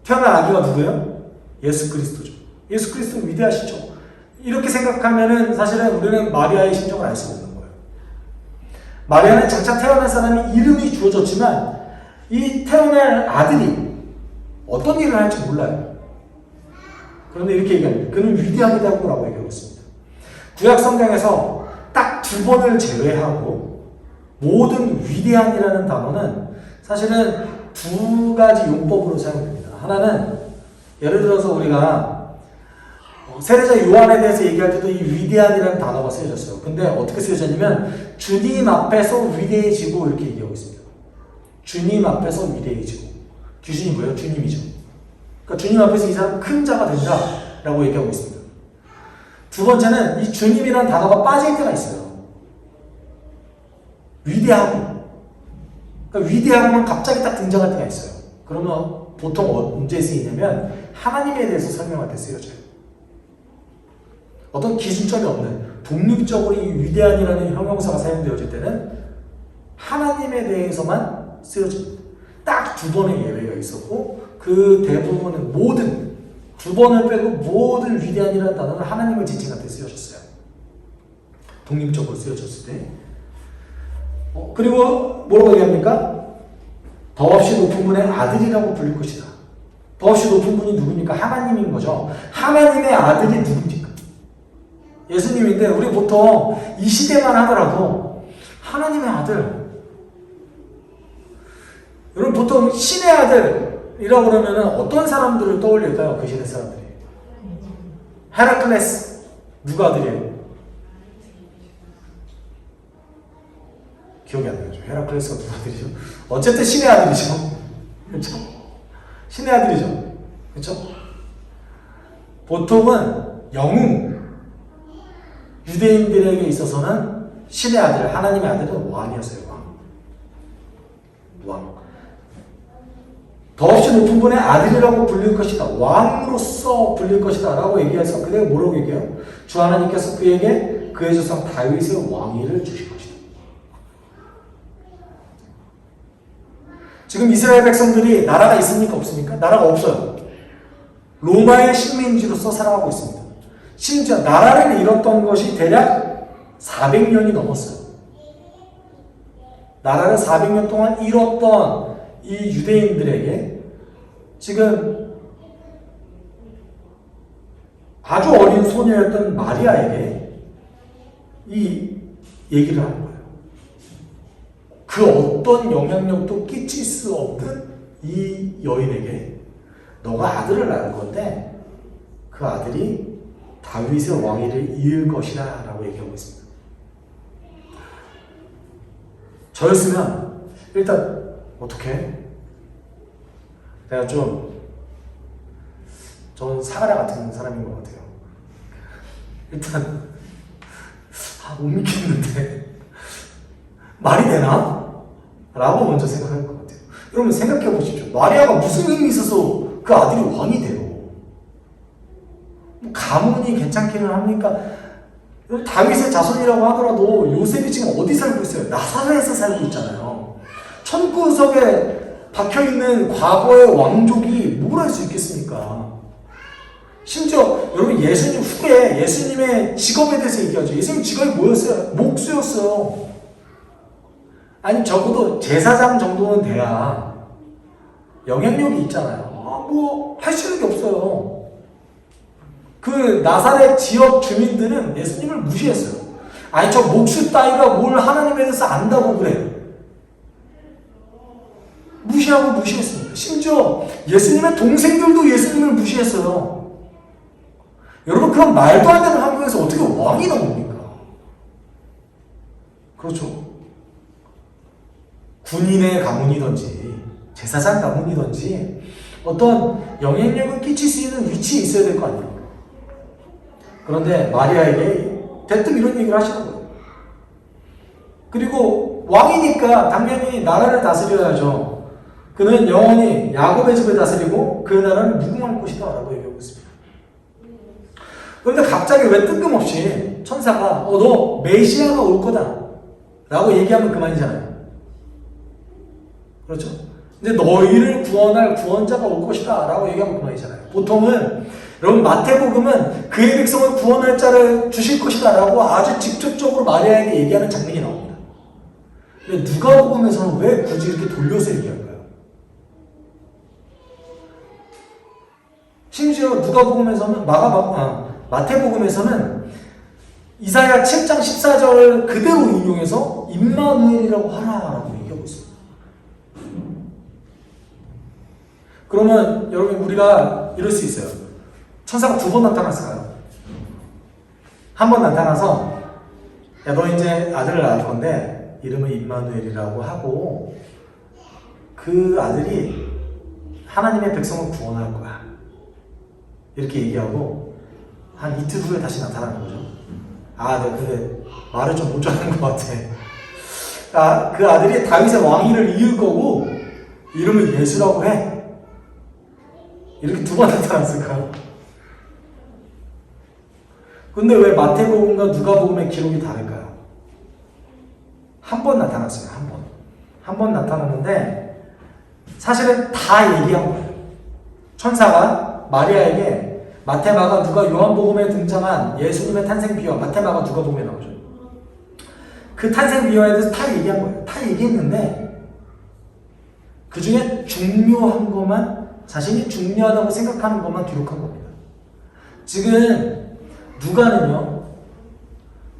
태어난 아기가 누구예요? 예수 그리스도죠. 예수 그리스도는 위대하시죠. 이렇게 생각하면은 사실은 우리는 마리아의 심정을 알 수가 없는 거예요. 마리아는 장차 태어난 사람이 이름이 주어졌지만 이 태어날 아들이 어떤 일을 할지 몰라요. 그런데 이렇게 얘기합니다. 그는 위대하다고 라고 얘기하고 있습니다. 구약 성경에서 딱 두 번을 제외하고 모든 위대한이라는 단어는 사실은 두 가지 용법으로 사용됩니다. 하나는 예를 들어서 우리가 세례자 요한에 대해서 얘기할 때도 이 위대한이라는 단어가 쓰여졌어요. 근데 어떻게 쓰여졌냐면 주님 앞에서 위대해지고 이렇게 얘기하고 있습니다. 주님 앞에서 위대해지고. 귀신이 뭐예요? 주님이죠. 그러니까 주님 앞에서 이 사람 큰 자가 된다라고 얘기하고 있습니다. 두 번째는 이 주님이라는 단어가 빠질 때가 있어요. 위대하고. 그러니까 위대하고만 갑자기 딱 등장할 때가 있어요. 그러면 보통 언제 쓰이냐면 하나님에 대해서 설명할 때 쓰여져요. 어떤 기준점이 없는 독립적으로 이 위대한이라는 형용사가 사용되어질 때는 하나님에 대해서만 쓰여집니다. 딱 두 번의 예외가 있었고 그 대부분은 두 번을 빼고 모든 위대한이라는 단어는 하나님을 지칭할 때 쓰여졌어요. 독립적으로 쓰여졌을 때. 그리고 뭐라고 얘기합니까? 더없이 높은 분의 아들이라고 불릴 것이다. 더없이 높은 분이 누굽니까? 하나님인 거죠. 하나님의 아들이 누굽니까? 예수님인데 우리 보통 이 시대만 하더라도 하나님의 아들, 여러분 보통 신의 아들이라고 그러면 어떤 사람들을 떠올릴까요? 그 시대 사람들이. 헤라클레스 누가 아들이에요? 기억이 안 나죠. 헤라클레스가 누가 아들이죠? 어쨌든 신의 아들이죠. 그렇죠? 신의 아들이죠. 그렇죠? 보통은 영웅, 유대인들에게 있어서는 신의 아들, 하나님의 아들은 왕이었어요. 왕. 더없이 높은 분의 아들이라고 불릴 것이다. 왕으로서 불릴 것이다. 라고 얘기해서 그대가 뭐라고 얘기해요? 주 하나님께서 그에게 그의 조상 다윗의 왕위를 주실 것이다. 지금 이스라엘 백성들이 나라가 있습니까? 없습니까? 나라가 없어요. 로마의 식민지로서 살아가고 있습니다. 심지어 나라를 잃었던 것이 대략 400년이 넘었어요. 나라를 400년 동안 잃었던 이 유대인들에게 지금 아주 어린 소녀였던 마리아에게 이 얘기를 하는 거예요. 그 어떤 영향력도 끼칠 수 없는 이 여인에게 너가 아들을 낳을 건데 그 아들이 다윗의 왕위를 이을 것이다 라고 얘기하고 있습니다. 저였으면 일단 어떻게? 내가 저는 사가랴 같은 사람인 것 같아요. 일단 못 믿겠는데 말이 되나? 라고 먼저 생각할 것 같아요. 여러분 생각해 보십시오. 마리아가 무슨 힘이 있어서 그 아들이 왕이 돼요? 가문이 괜찮기는 합니까? 다윗의 자손이라고 하더라도 요셉이 지금 어디 살고 있어요? 나사렛에서 살고 있잖아요. 천구석에 박혀있는 과거의 왕족이 뭘 할 수 있겠습니까? 심지어 여러분 예수님 후에 예수님의 직업에 대해서 얘기하죠. 예수님 직업이 뭐였어요? 목수였어요. 아니 적어도 제사장 정도는 돼야 영향력이 있잖아요. 뭐 할 수 있는 게 없어요. 그 나사렛 지역 주민들은 예수님을 무시했어요. 아니 저 목수 따위가 뭘 하나님에 대해서 안다고 그래. 무시하고 무시했습니다. 심지어 예수님의 동생들도 예수님을 무시했어요. 여러분 그런 말도 안 되는 환경에서 어떻게 왕이 나옵니까? 그렇죠. 군인의 가문이든지 제사장 가문이든지 어떤 영향력을 끼칠 수 있는 위치에 있어야 될 거 아닙니까? 그런데 마리아에게 대뜸 이런 얘기를 하시는 거예요. 그리고 왕이니까 당연히 나라를 다스려야죠. 그는 영원히 야곱의 집을 다스리고 그 나라는 무궁할 것이다 라고 얘기하고 있습니다. 그런데 갑자기 왜 뜬금없이 천사가 너 메시아가 올 거다 라고 얘기하면 그만이잖아요. 그렇죠? 근데 너희를 구원할 구원자가 올 것이다 라고 얘기하면 그만이잖아요. 보통은 여러분 마태복음은 그의 백성을 구원할 자를 주실 것이다 라고 아주 직접적으로 마리아에게 얘기하는 장면이 나옵니다. 근데 누가복음에서는 왜 굳이 이렇게 돌려서 얘기할까요? 심지어 누가복음에서는 마태복음에서는 이사야 7장 14절 그대로 인용해서 임마누엘이라고 하라라고 얘기하고 있습니다. 그러면 여러분 우리가 이럴 수 있어요. 천사가 2번 나타났을까요? 한 번 나타나서 야 너 이제 아들을 낳을 건데 이름을 임마누엘이라고 하고 그 아들이 하나님의 백성을 구원할 거야. 이렇게 얘기하고 한 이틀 후에 다시 나타나는 거죠. 아, 내가 근데 말을 좀 못 전하는 것 같아. 아, 그 아들이 다윗의 왕위를 이을 거고 이름을 예수라고 해. 이렇게 2번 나타났을까요? 근데 왜 마태복음과 누가복음의 기록이 다를까요? 한 번 나타났어요. 한 번. 한 번 나타났는데 사실은 다 얘기한 거예요. 천사가 마리아에게 마테마가 누가 요한복음에 등장한 예수님의 탄생 비화, 마테마가 누가복음에 나오죠. 그 탄생 비화에 대해서 다 얘기한 거예요. 다 얘기했는데 그 중에 중요한 것만, 자신이 중요하다고 생각하는 것만 기록한 겁니다. 지금 누가는요,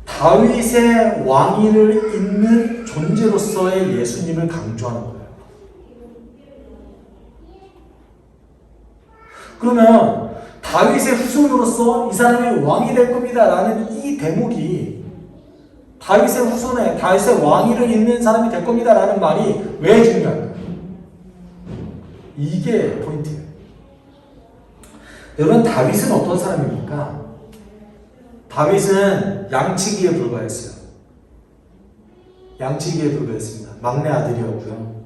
다윗의 왕위를 잇는 존재로서의 예수님을 강조하는 거예요. 그러면 다윗의 후손으로서 이 사람이 왕이 될 겁니다 라는 이 대목이 다윗의 후손에 다윗의 왕위를 잇는 사람이 될 겁니다 라는 말이 왜 중요할까요? 이게 포인트예요. 여러분 다윗은 어떤 사람입니까? 다윗은 양치기에 불과했어요. 양치기에 불과했습니다. 막내 아들이었고요.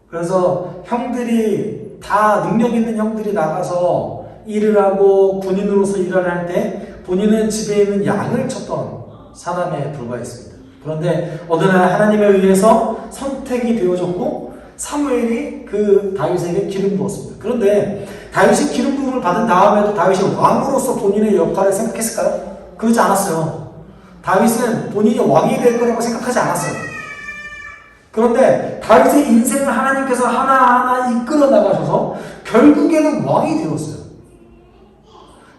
그래서 형들이 다 능력 있는 형들이 나가서 일을 하고 군인으로서 일을 할 때 본인은 집에 있는 양을 쳤던 사람에 불과했습니다. 그런데 어느 날 하나님에 의해서 선택이 되어졌고 사무엘이 그 다윗에게 기름 부었습니다. 그런데 다윗이 기름 부음을 받은 다음에도 다윗이 왕으로서 본인의 역할을 생각했을까요? 그러지 않았어요. 다윗은 본인이 왕이 될 거라고 생각하지 않았어요. 그런데 다윗의 인생을 하나님께서 하나하나 이끌어 나가셔서 결국에는 왕이 되었어요.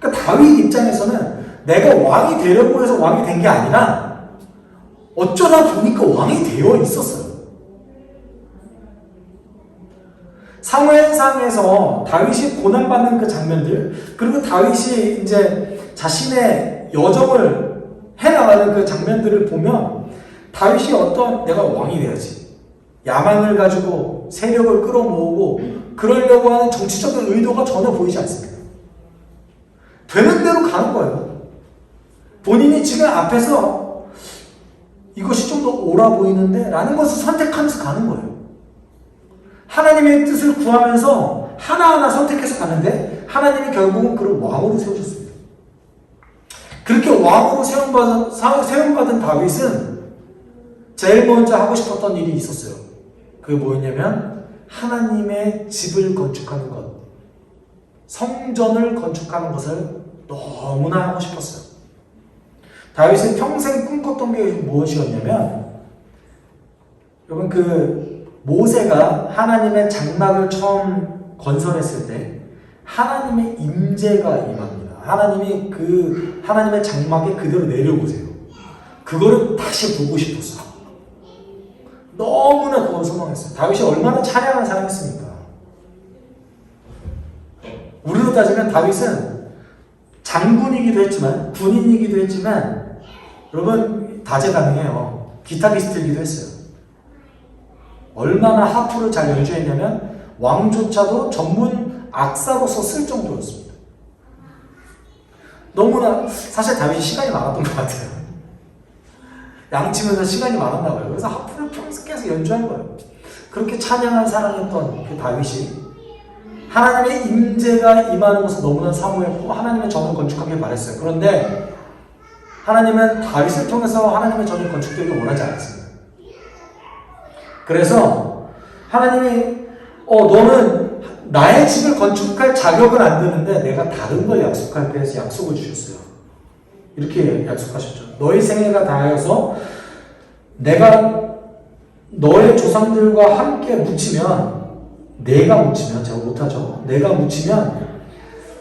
그러니까 다윗 입장에서는 내가 왕이 되려고 해서 왕이 된 게 아니라 어쩌다 보니까 왕이 되어 있었어요. 사무엘상에서 다윗이 고난받는 그 장면들, 그리고 다윗이 이제 자신의 여정을 해나가는 그 장면들을 보면 다윗이 어떤 내가 왕이 돼야지, 야망을 가지고 세력을 끌어모으고 그러려고 하는 정치적인 의도가 전혀 보이지 않습니다. 되는 대로 가는 거예요. 본인이 지금 앞에서 이것이 좀 더 옳아 보이는데 라는 것을 선택하면서 가는 거예요. 하나님의 뜻을 구하면서 하나하나 선택해서 가는데 하나님이 결국은 그를 왕으로 세우셨습니다. 그렇게 왕으로 세움받은 다윗은 제일 먼저 하고 싶었던 일이 있었어요. 그게 뭐였냐면 하나님의 집을 건축하는 것, 성전을 건축하는 것을 너무나 하고 싶었어요. 다윗이 평생 꿈꿨던 게 무엇이었냐면, 여러분 모세가 하나님의 장막을 처음 건설했을 때 하나님의 임재가 임합니다. 하나님이 하나님의 장막에 그대로 내려오세요. 그거를 다시 보고 싶었어요. 너무나 그걸 소망했어요. 다윗이 얼마나 찬양한 사람이었습니까? 우리로 따지면 다윗은 장군이기도 했지만, 군인이기도 했지만, 여러분 다재다능해요. 기타리스트이기도 했어요. 얼마나 하프를 잘 연주했냐면 왕조차도 전문 악사로서 쓸 정도였습니다. 너무나 사실 다윗이 시간이 많았던 것 같아요. 양치면서 시간이 많았나 봐요. 그래서 하프를 평생 계속 연주한 거예요. 그렇게 찬양한 사랑했던 그 다윗이 하나님의 임재가 임하는 것을 너무나 사모했고 하나님의 전을 건축하길 바랬어요. 그런데 하나님은 다윗을 통해서 하나님의 전이 건축되길 원하지 않았습니다. 그래서 하나님이 너는 나의 집을 건축할 자격은 안 되는데 내가 다른 걸 약속할게 해서 약속을 주셨어요. 이렇게 약속하셨죠. 너희 생애가 다하여서 내가 너의 조상들과 함께 내가 묻히면 제가 못하죠. 내가 묻히면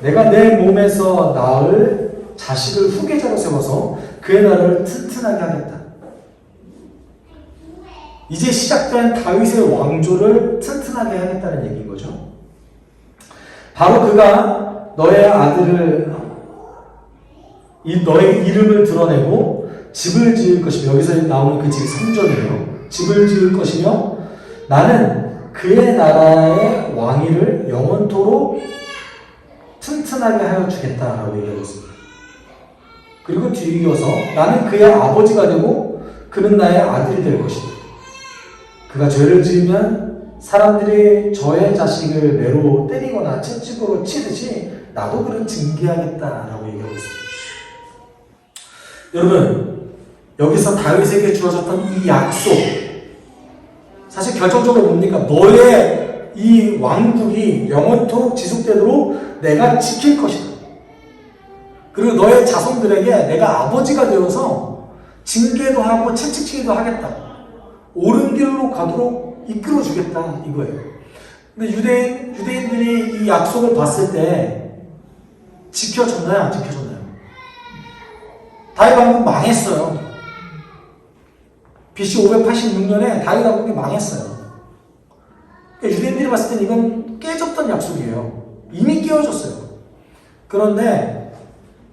내가 내 몸에서 낳을 자식을 후계자로 세워서 그의 나라를 튼튼하게 하겠다. 이제 시작된 다윗의 왕조를 튼튼하게 하겠다는 얘기인 거죠. 바로 그가 너의 이름을 드러내고 집을 지을 것이며, 여기서 나오는 그 집이 성전이에요. 집을 지을 것이며 나는 그의 나라의 왕위를 영원토록 튼튼하게 하여 주겠다라고 얘기하고 있습니다. 그리고 뒤이어서 나는 그의 아버지가 되고 그는 나의 아들이 될 것이다. 그가 죄를 지으면 사람들이 저의 자식을 매로 때리거나 채찍으로 치듯이 나도 그를 징계하겠다라고 얘기하고 있습니다. 여러분, 여기서 다윗에게 주어졌던 이 약속, 사실 결정적으로 뭡니까? 너의 이 왕국이 영원토록 지속되도록 내가 지킬 것이다. 그리고 너의 자손들에게 내가 아버지가 되어서 징계도 하고 채찍치기도 하겠다. 옳은 길로 가도록 이끌어주겠다 이거예요. 근데 유대인들이 이 약속을 봤을 때 지켜졌나요? 안 지켜졌나요? 다윗 왕국이 망했어요. BC 586년에 다윗 왕국이 망했어요. 그러니까 유대인들이 봤을 때 이건 깨졌던 약속이에요. 이미 깨어졌어요. 그런데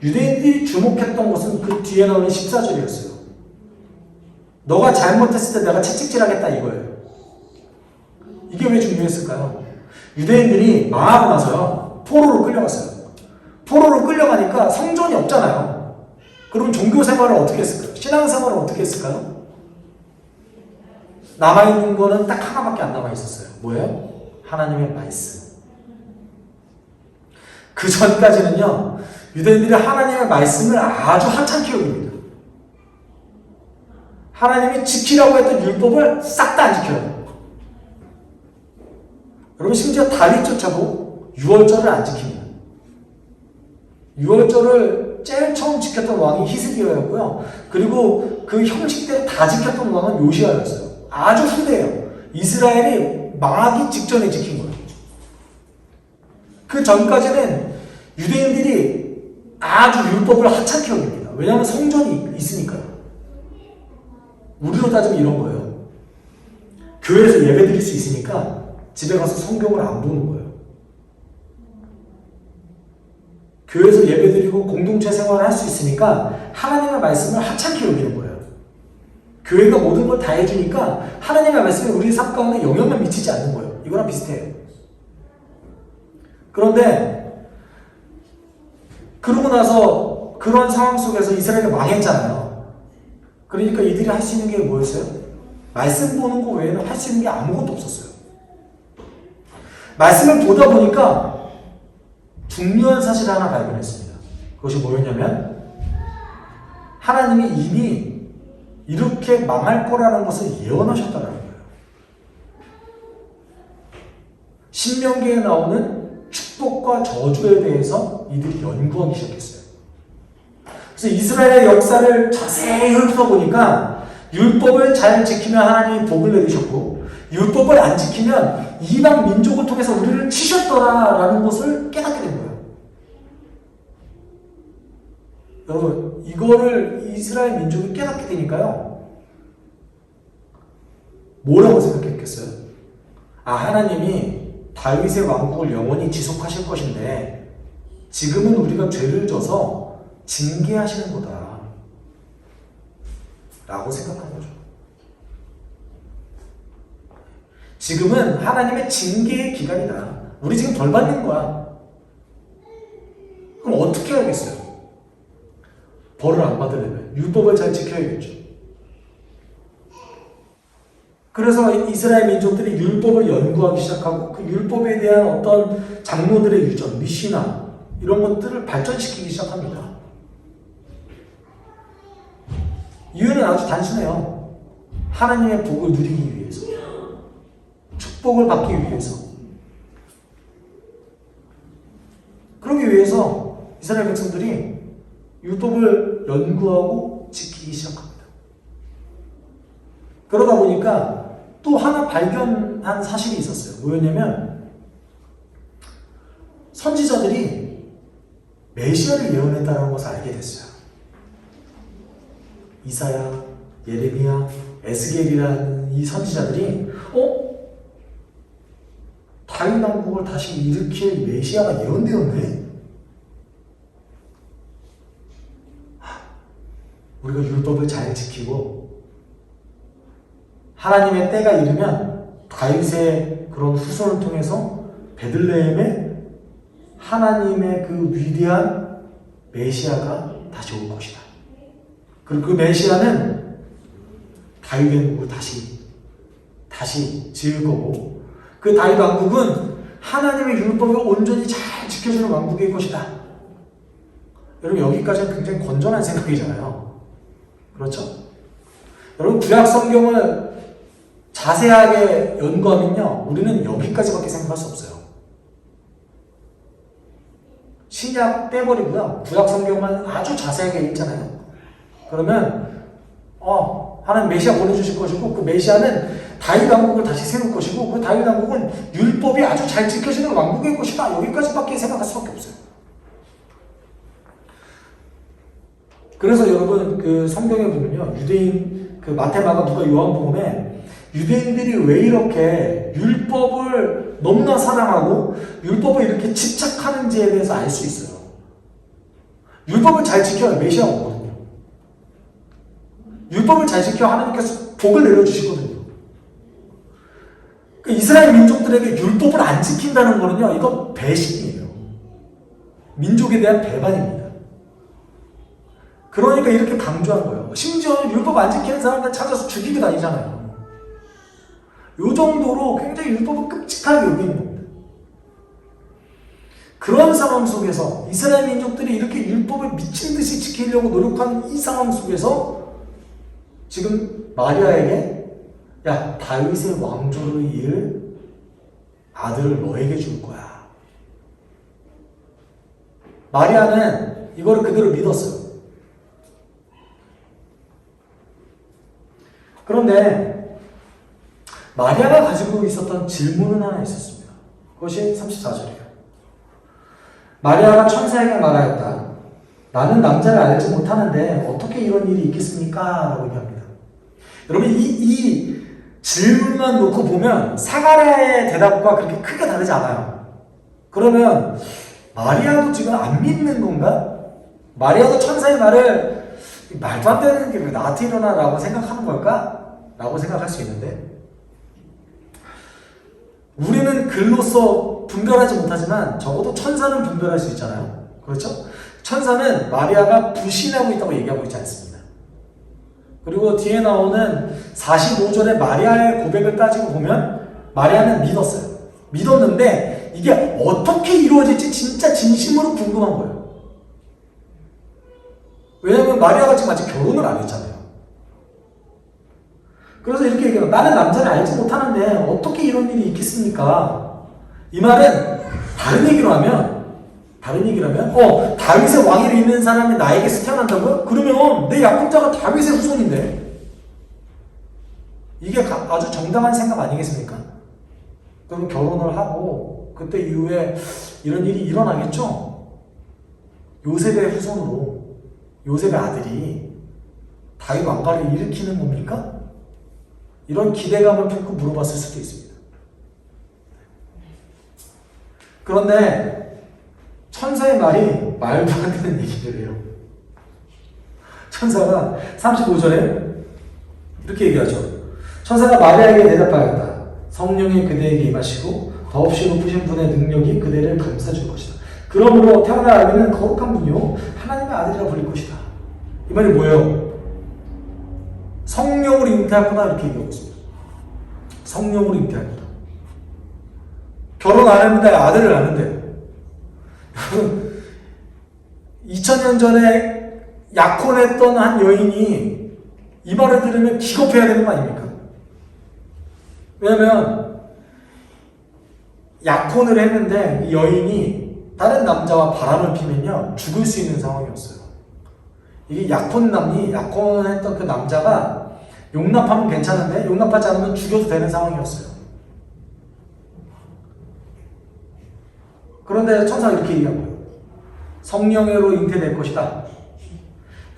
유대인들이 주목했던 것은 그 뒤에 나오는 14절이었어요. 너가 잘못했을 때 내가 채찍질하겠다 이거예요. 이게 왜 중요했을까요? 유대인들이 망하고 나서요, 포로로 끌려갔어요. 포로로 끌려가니까 성전이 없잖아요. 그럼 종교 생활을 어떻게 했을까요? 신앙 생활을 어떻게 했을까요? 남아있는 거는 딱 하나밖에 안 남아있었어요. 뭐예요? 하나님의 말씀. 그 전까지는요, 유대인들이 하나님의 말씀을 아주 하찮게 여깁니다. 하나님이 지키라고 했던 율법을 싹 다 안 지켜요. 여러분, 심지어 다윗조차도 유월절을 안 지킵니다. 유월절을 제일 처음 지켰던 왕이 히스기야였고요. 그리고 그 형식대로 다 지켰던 왕은 요시야였어요. 아주 후대예요. 이스라엘이 망하기 직전에 지킨 거예요. 그 전까지는 유대인들이 아주 율법을 하찮게 여깁니다. 왜냐하면 성전이 있으니까요. 우리로 따지면 이런 거예요. 교회에서 예배 드릴 수 있으니까 집에 가서 성경을 안 보는 거예요. 교회에서 예배 드리고 공동체 생활을 할 수 있으니까 하나님의 말씀을 하찮게 여기는 거예요. 교회가 모든 걸 다 해주니까 하나님의 말씀이 우리 삶 가운데 영향을 미치지 않는 거예요. 이거랑 비슷해요. 그런데 그러고 나서 그런 상황 속에서 이스라엘이 망했잖아요. 그러니까 이들이 할 수 있는 게 뭐였어요? 말씀 보는 거 외에는 할 수 있는 게 아무것도 없었어요. 말씀을 보다 보니까 중요한 사실 하나 발견했습니다. 그것이 뭐였냐면 하나님이 이미 이렇게 망할 거라는 것을 예언하셨다는 거예요. 신명기에 나오는 축복과 저주에 대해서 이들이 연구하기 시작했어요. 그래서 이스라엘의 역사를 자세히 훑어보니까 율법을 잘 지키면 하나님이 복을 내리셨고 율법을 안 지키면 이방 민족을 통해서 우리를 치셨더라라는 것을 깨닫게 된 거예요. 여러분, 이거를 이스라엘 민족이 깨닫게 되니까요. 뭐라고 생각했겠어요? 아, 하나님이 다윗의 왕국을 영원히 지속하실 것인데 지금은 우리가 죄를 져서 징계하시는 거다 라고 생각한 거죠. 지금은 하나님의 징계의 기간이다. 우리 지금 벌 받는 거야. 그럼 어떻게 해야겠어요? 벌을 안 받으려면 율법을 잘 지켜야겠죠. 그래서 이스라엘 민족들이 율법을 연구하기 시작하고 그 율법에 대한 어떤 장로들의 유전, 미시나 이런 것들을 발전시키기 시작합니다. 이유는 아주 단순해요. 하나님의 복을 누리기 위해서, 축복을 받기 위해서. 그러기 위해서 이스라엘 백성들이 율법을 연구하고 지키기 시작합니다. 그러다 보니까 또 하나 발견한 사실이 있었어요. 뭐였냐면 선지자들이 메시아를 예언했다는 것을 알게 됐어요. 이사야, 예레미야, 에스겔이라는 이 선지자들이 다윗 왕국을 다시 일으킬 메시아가 예언되었네? 우리가 율법을 잘 지키고 하나님의 때가 이르면 다윗의 그런 후손을 통해서 베들레헴에 하나님의 그 위대한 메시아가 다시 올 것이다. 그리고 그 메시아는 다윗의 국을 다시 지을 거고 그 다윗 왕국은 하나님의 율법을 온전히 잘 지켜주는 왕국일 것이다. 여러분, 여기까지는 굉장히 건전한 생각이잖아요. 그렇죠? 여러분, 구약 성경을 자세하게 연구하면요, 우리는 여기까지밖에 생각할 수 없어요. 신약 떼버리고요, 구약 성경만 아주 자세하게 읽잖아요. 그러면 하나님 메시아 보내주실 것이고 그 메시아는 다윗 왕국을 다시 세울 것이고 그 다윗 왕국은 율법이 아주 잘 지켜지는 왕국일 것이다. 여기까지밖에 생각할 수밖에 없어요. 그래서 여러분, 그 성경에 보면요, 유대인, 그 마태, 마가, 누가, 요한복음에 유대인들이 왜 이렇게 율법을 너무나 사랑하고 율법을 이렇게 집착하는지에 대해서 알 수 있어요. 율법을 잘 지켜야 메시아가 오거든요. 율법을 잘 지켜 하나님께서 복을 내려주시거든요. 그 이스라엘 민족들에게 율법을 안 지킨다는 거는요, 이건 배신이에요. 민족에 대한 배반입니다. 그러니까 이렇게 강조한 거예요. 심지어는 율법 안 지키는 사람들 찾아서 죽이고 다니잖아요. 이 정도로 굉장히 율법을 끔찍하게 여기는 겁니다. 그런 상황 속에서 이스라엘 민족들이 이렇게 율법을 미친 듯이 지키려고 노력하는 이 상황 속에서 지금 마리아에게 야, 다윗의 왕조를 이을 아들을 너에게 줄 거야. 마리아는 이거를 그대로 믿었어요. 그런데 마리아가 가지고 있었던 질문은 하나 있었습니다. 그것이 34절이에요. 마리아가 천사에게 말하였다. 나는 남자를 알지 못하는데 어떻게 이런 일이 있겠습니까? 라고 얘기합니다. 여러분, 이 질문만 놓고 보면 사가랴의 대답과 그렇게 크게 다르지 않아요. 그러면 마리아도 지금 안 믿는 건가? 마리아도 천사의 말을 말도 안 되는 게 왜 나한테 일어나? 라고 생각하는 걸까? 라고 생각할 수 있는데 우리는 글로써 분별하지 못하지만 적어도 천사는 분별할 수 있잖아요. 그렇죠? 천사는 마리아가 불신하고 있다고 얘기하고 있지 않습니다. 그리고 뒤에 나오는 45절의 마리아의 고백을 따지고 보면 마리아는 믿었어요. 믿었는데 이게 어떻게 이루어질지 진짜 진심으로 궁금한 거예요. 왜냐하면 마리아가 지금 아직 결혼을 안 했잖아요. 그래서 이렇게 얘기해요. 나는 남자를 알지 못하는데 어떻게 이런 일이 있겠습니까? 이 말은 다른 얘기로 하면 다윗의 왕위를 잇는 사람이 나에게서 태어난다고요? 그러면 내 약혼자가 다윗의 후손인데 이게 아주 정당한 생각 아니겠습니까? 그럼 결혼을 하고 그때 이후에 이런 일이 일어나겠죠? 요셉의 후손으로 요셉의 아들이 다윗 왕가를 일으키는 겁니까? 이런 기대감을 품고 물어봤을 수도 있습니다. 그런데 천사의 말이 말도 안 되는 얘기를 해요. 천사가 35절에 이렇게 얘기하죠. 천사가 마리아에게 대답하였다. 성령이 그대에게 임하시고 더없이 높으신 분의 능력이 그대를 감싸줄 것이다. 그러므로 태어날 아기는 거룩한 분이요 하나님의 아들이라 불릴 것이다. 이 말이 뭐예요? 성령으로 잉태할 거다 이렇게 얘기하고 있습니다. 성령으로 잉태할 거다. 결혼 안 했는데 아들을 낳는데 2000년 전에 약혼했던 한 여인이 이 말을 들으면 기겁해야 되는 거 아닙니까? 왜냐면 약혼을 했는데 이 여인이 다른 남자와 바람을 피면요 죽을 수 있는 상황이었어요. 이게 약혼했던 그 남자가 용납하면 괜찮은데 용납하지 않으면 죽여도 되는 상황이었어요. 그런데 천사가 이렇게 얘기한 거예요. 성령으로 잉태될 것이다.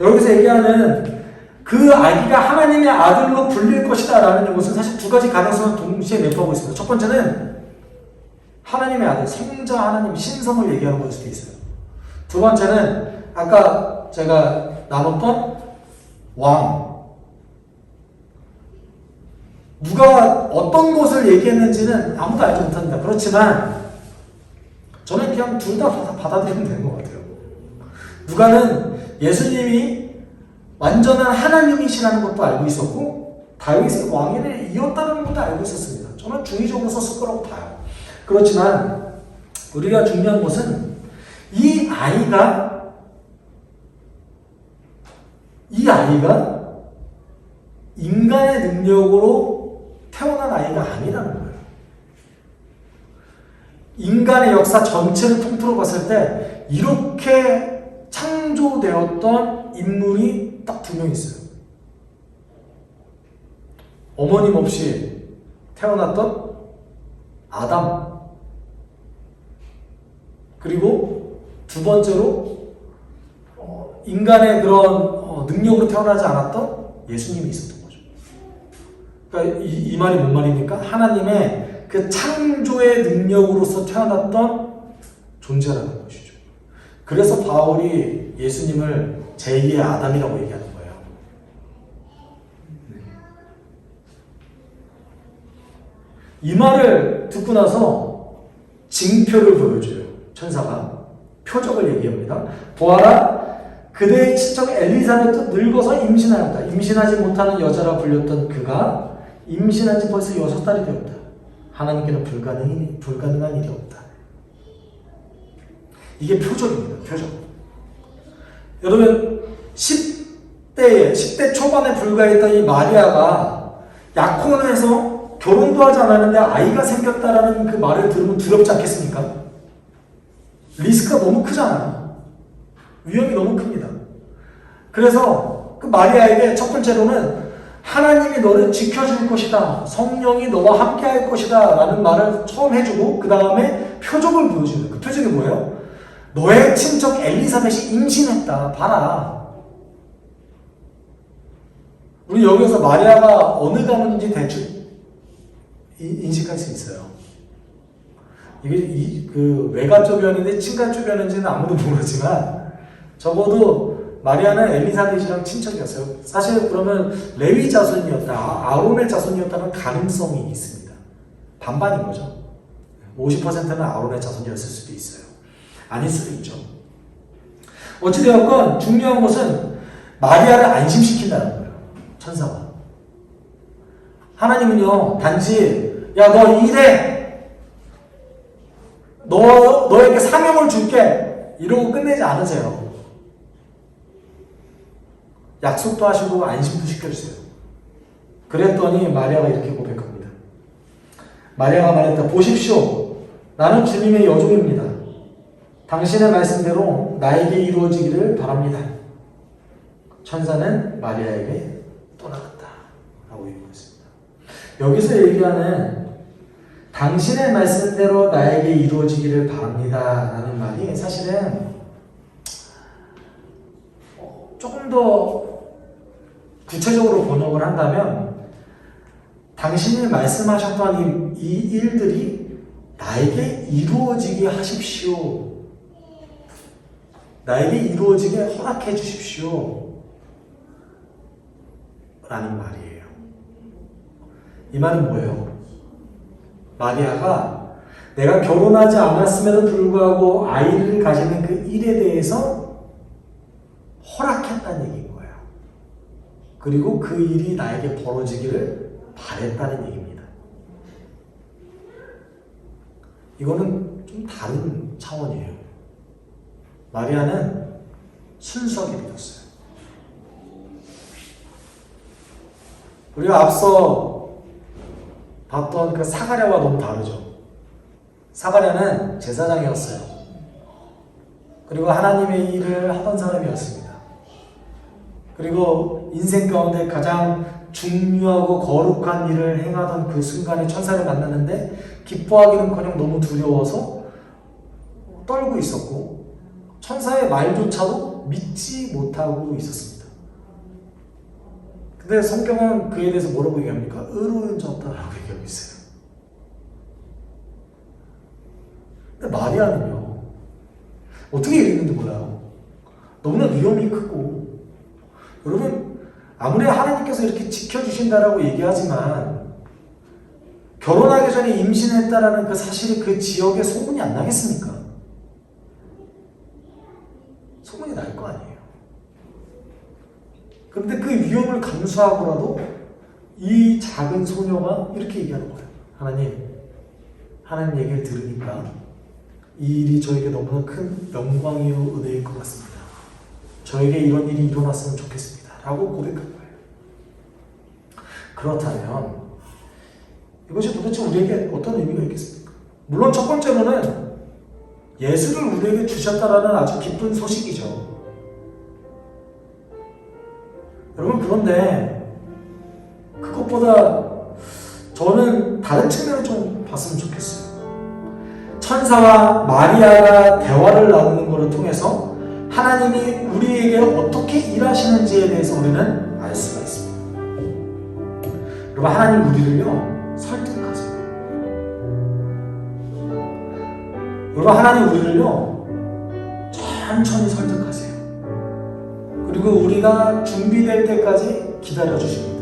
여기서 얘기하는 그 아기가 하나님의 아들로 불릴 것이다 라는 것은 사실 두 가지 가능성을 동시에 내포하고 있습니다. 첫 번째는 하나님의 아들, 성자 하나님, 신성을 얘기하는 걸 수도 있어요. 두 번째는 아까 제가 나눴던 왕. 누가 어떤 것을 얘기했는지는 아무도 알지 못합니다. 그렇지만 저는 그냥 둘 다 받아들이면 되는 것 같아요. 누가는 예수님이 완전한 하나님이시라는 것도 알고 있었고 다윗의 왕위를 이었다는 것도 알고 있었습니다. 저는 중의적으로 썼을 거라고 봐요. 그렇지만 우리가 중요한 것은 이 아이가 인간의 능력으로 태어난 아이가 아니라는 거예요. 인간의 역사 전체를 통틀어 봤을 때 이렇게 창조되었던 인물이 딱 두 명 있어요. 어머님 없이 태어났던 아담, 그리고 두 번째로 인간의 그런 능력으로 태어나지 않았던 예수님이 있었던 거죠. 그러니까 이 말이 뭔 말입니까? 하나님의 그 창조의 능력으로서 태어났던 존재라는 것이죠. 그래서 바울이 예수님을 제2의 아담이라고 얘기하는 거예요. 이 말을 듣고 나서 징표를 보여줘요. 천사가 표적을 얘기합니다. 보아라, 그대의 친척 엘리사벳도 늙어서 임신하였다. 임신하지 못하는 여자라 불렸던 그가 임신한 지 벌써 6달이 되었다. 하나님께는 불가능한 일이 없다. 이게 표적입니다. 표적. 여러분 10대 초반에 불과했던 이 마리아가 약혼을 해서 결혼도 하지 않았는데 아이가 생겼다라는 그 말을 들으면 두렵지 않겠습니까? 리스크가 너무 크잖아요. 위험이 너무 큽니다. 그래서 그 마리아에게 첫 번째로는 하나님이 너를 지켜줄 것이다. 성령이 너와 함께 할 것이다. 라는 말을 처음 해주고 그 다음에 표적을 보여주는 거예요. 그 표적이 뭐예요? 너의 친척 엘리사벳이 임신했다. 봐라. 우리 여기서 마리아가 어느 가문인지 대충 인식할 수 있어요. 이게 그 외가 쪽이었는데 친가 쪽이었는지는 아무도 모르지만 적어도 마리아는 엘리사벳이랑 친척이었어요. 사실 그러면 레위 자손이었다, 아론의 자손이었다는 가능성이 있습니다. 반반인 거죠. 50%는 아론의 자손이었을 수도 있어요. 아닐 수도 있죠. 어찌되었건 중요한 것은 마리아를 안심시킨다는 거예요. 천사가. 하나님은요 단지 야 너 이래 너에게 사명을 줄게 이러고 끝내지 않으세요. 약속도 하시고 안심도 시켜주세요. 그랬더니 마리아가 이렇게 고백합니다. 마리아가 말했다. 보십시오. 나는 주님의 여종입니다. 당신의 말씀대로 나에게 이루어지기를 바랍니다. 천사는 마리아에게 떠나갔다 라고 얘기했습니다. 여기서 얘기하는 당신의 말씀대로 나에게 이루어지기를 바랍니다 라는 말이 사실은 조금 더 구체적으로 번역을 한다면 당신이 말씀하셨던 이 일들이 나에게 이루어지게 하십시오. 나에게 이루어지게 허락해 주십시오. 라는 말이에요. 이 말은 뭐예요? 마리아가 내가 결혼하지 않았음에도 불구하고 아이를 가지는 그 일에 대해서 허락했다는 얘기인 거예요. 그리고 그 일이 나에게 벌어지기를 바랬다는 얘기입니다. 이거는 좀 다른 차원이에요. 마리아는 순수하게 믿었어요. 우리가 앞서 봤던 그 사가랴와 너무 다르죠. 사가랴는 제사장이었어요. 그리고 하나님의 일을 하던 사람이었습니다. 그리고 인생 가운데 가장 중요하고 거룩한 일을 행하던 그 순간에 천사를 만났는데 기뻐하기는커녕 너무 두려워서 떨고 있었고 천사의 말조차도 믿지 못하고 있었습니다. 근데 성경은 그에 대해서 뭐라고 얘기합니까? 의로운 자다라고 얘기하고 있어요. 근데 마리아는요, 어떻게 이랬는지 몰라요. 너무나 위험이 크고, 여러분, 아무리 하나님께서 이렇게 지켜주신다라고 얘기하지만, 결혼하기 전에 임신했다라는 그 사실이 그 지역에 소문이 안 나겠습니까? 소문이 날 거 아니에요. 그런데 그 위험을 감수하고라도 이 작은 소녀가 이렇게 얘기하는 거예요. 하나님 얘기를 들으니까 이 일이 저에게 너무나 큰 영광이요 은혜일 것 같습니다. 저에게 이런 일이 일어났으면 좋겠습니다. 라고 고백한 거예요. 그렇다면 이것이 도대체 우리에게 어떤 의미가 있겠습니까? 물론 첫 번째로는 예수를 우리에게 주셨다라는 아주 기쁜 소식이죠. 여러분, 그런데 그것보다 저는 다른 측면을 좀 봤으면 좋겠어요. 천사와 마리아가 대화를 나누는 것을 통해서 하나님이 우리에게 어떻게 일하시는지에 대해서 우리는 알 수가 있습니다. 여러분, 하나님 우리를요 설득하세요. 여러분, 하나님 우리를요 천천히 설득하세요. 그리고 우리가 준비될 때까지 기다려주십니다.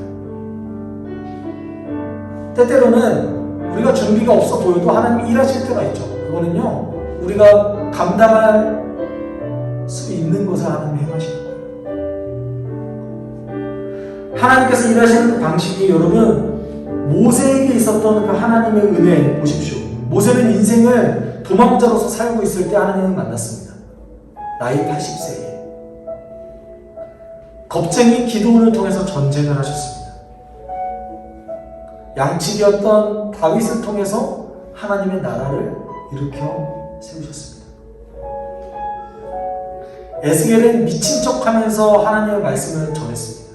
때때로는 우리가 준비가 없어 보여도 하나님이 일하실 때가 있죠. 그거는요, 우리가 감당할 수 있는 것을 하나님이 행하시는 거예요. 하나님께서 일하시는 그 방식이 여러분, 모세에게 있었던 그 하나님의 은혜 보십시오. 모세는 인생을 도망자로서 살고 있을 때 하나님을 만났습니다. 나이 80세에. 겁쟁이 기도원을 통해서 전쟁을 하셨습니다. 양치기였던 다윗을 통해서 하나님의 나라를 일으켜 세우셨습니다. 에스겔은 미친 척하면서 하나님의 말씀을 전했습니다.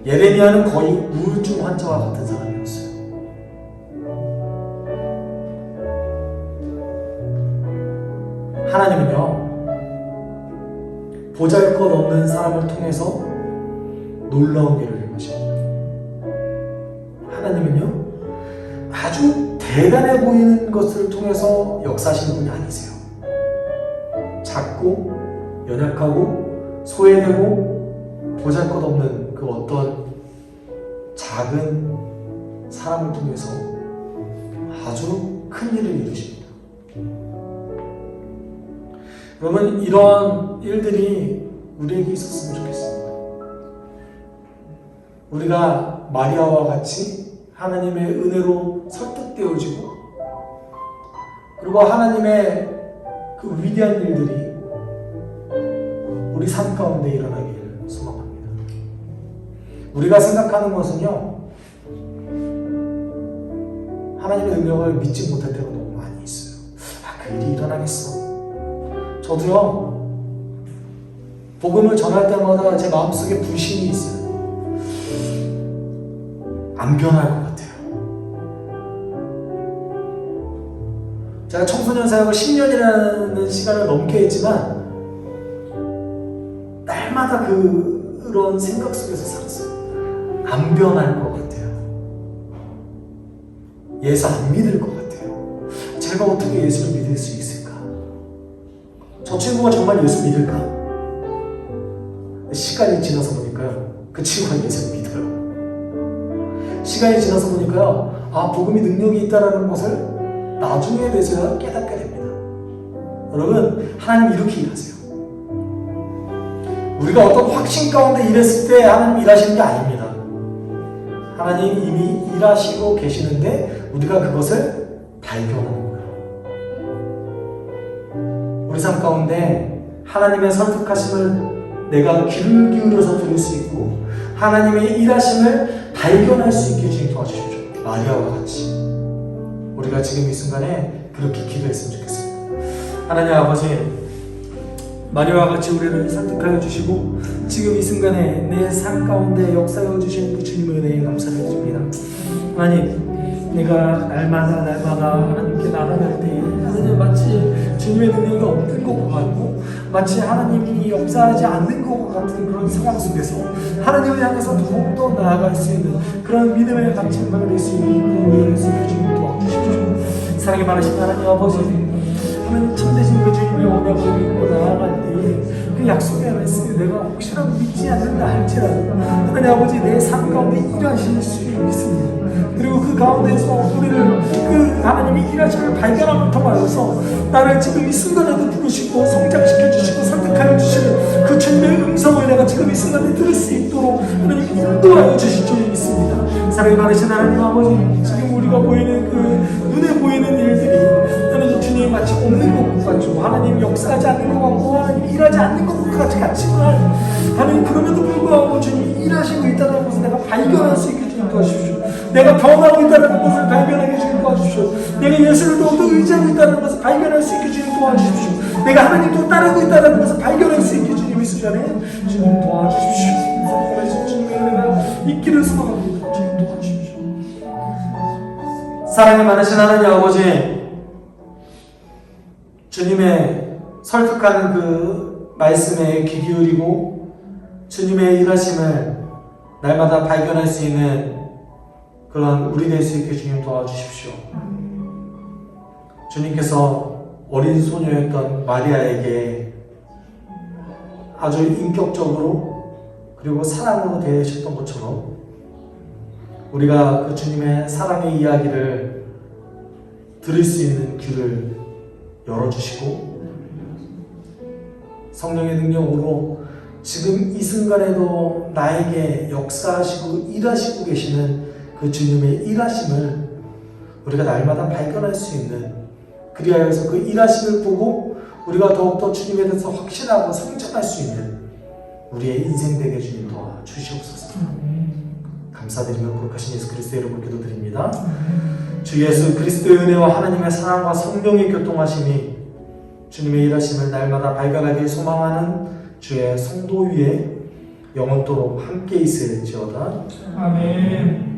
예레미야는 거의 우울증 환자와 같은 사람이었어요. 하나님은요, 보잘것없는 사람을 통해서 놀라운 일을 행하십니다. 하나님은요, 아주 대단해 보이는 것을 통해서 역사하시는 분이 아니세요. 작고 연약하고 소외되고 보잘것없는 그 어떤 작은 사람을 통해서 아주 큰 일을 이루십니다. 여러분, 이런 일들이 우리에게 있었으면 좋겠습니다. 우리가 마리아와 같이 하나님의 은혜로 설득되어지고 그리고 하나님의 그 위대한 일들이 우리 삶 가운데 일어나기를 소망합니다. 우리가 생각하는 것은요, 하나님의 능력을 믿지 못할 때가 너무 많이 있어요. 그 일이 일어나겠어. 저도요, 복음을 전할 때마다 제 마음속에 불신이 있어요. 안 변할 것 같아요. 제가 청소년 사역을 10년이라는 시간을 넘게 했지만 날마다 그런 생각 속에서 살았어요. 안 변할 것 같아요. 예수 안 믿을 것 같아요. 제가 어떻게 예수를 믿을 수 있을까? 저 친구가 정말 예수 믿을까? 시간이 지나서 보니까요, 그 친구가 예수를 믿어요. 시간이 지나서 보니까요, 복음이 능력이 있다는 것을 나중에 돼서야 깨닫게 됩니다. 여러분, 하나님 이렇게 일하세요. 우리가 어떤 확신 가운데 일했을 때 하나님 일하시는 게 아닙니다. 하나님 이미 일하시고 계시는데 우리가 그것을 발견하는 거예요. 우리 삶 가운데 하나님의 설득하심을 내가 귀를 기울여서 들을 수 있고 하나님의 일하심을 발견할 수 있게 주님 도와주십시오. 마리아와 같이 우리가 지금 이 순간에 그렇게 기도했으면 좋겠습니다. 하나님 아버지, 마리아와 같이 우리를 설득하여 주시고 지금 이 순간에 내 삶 가운데 역사여 주신 그 주님의 은혜에 감사를 드립니다. 하나님, 내가 날마다 하나님께 나아갈 때 하나님 마치 주님의 능력이 없는 것 같고 마치 하나님이 역사하지 않는 것 같은 그런 상황 속에서 하나님을 향해서 더욱더 나아갈 수 있는 그런 믿음의 감침을 낼 수 있는 그런 예수의 주님 도와주십시오. 사랑이 많으신 하나님 아버지, 하나님 참되신 그 주님의 언약을 믿고 나아갈 때에 그 약속의 말씀이 내가 혹시라도 믿지 않는다 할지라도 하나님 아버지 내 삶 가운데 일하실 수 있습니다. 그리고 그 가운데서 우리를 그 하나님이 일하심을 발견함을 통하여서 나를 지금 이 순간에도 부르시고 성장시켜 주시고 설득하여 주시는 그 주님의 음성을 내가 지금 이 순간에 들을 수 있도록 하나님 인도하여 주실 줄 믿습니다. 사랑이 많으신 하나님 아버지, 지금 우리가 보이는 그 눈에 보이는 일들이 하나님 주님이 마치 없는 것 같죠. 하나님 역사하지 않는 것 같고 하나님 일하지 않는 것 같지만 하나님 그럼에도 불구하고 주님이 일하시고 있다는 것을 내가 발견할 수 있게 주님 도와주십시오. 내가 변하고 있다는 것을 발견하게 주님 도와주십시오. 내가 예수를 더욱더 의지하고 있다는 것을 발견할 수 있게 주님 도와주십시오. 내가 하나님도 따르고 있다는 것을 발견할 수 있게 주님 이 시간에 주님 도와주십시오. 그래서 주님의 은혜가 있기를 소망합니다. 주님 도와주십시오. 사랑이 많으신 하나님 아버지, 주님의 설득하는 그 말씀에 귀 기울이고 주님의 일하심을 날마다 발견할 수 있는 그런 우리 될 수 있게 주님 도와주십시오. 주님께서 어린 소녀였던 마리아에게 아주 인격적으로 그리고 사랑으로 대하셨던 것처럼 우리가 그 주님의 사랑의 이야기를 들을 수 있는 귀를 열어주시고 성령의 능력으로 지금 이 순간에도 나에게 역사하시고 일하시고 계시는 그 주님의 일하심을 우리가 날마다 발견할 수 있는, 그리하여서 그 일하심을 보고 우리가 더욱더 주님에 대해서 확신하고 성장할 수 있는 우리의 인생 되게 주님 도와주시옵소서. 감사드리며 거룩하신 예수 그리스도의 이름으로 기도드립니다. 주 예수 그리스도의 은혜와 하나님의 사랑과 성령의 교통하심이 주님의 일하심을 날마다 발견하길 소망하는 주의 성도 위에 영원토록 함께 있을지어다. 아멘.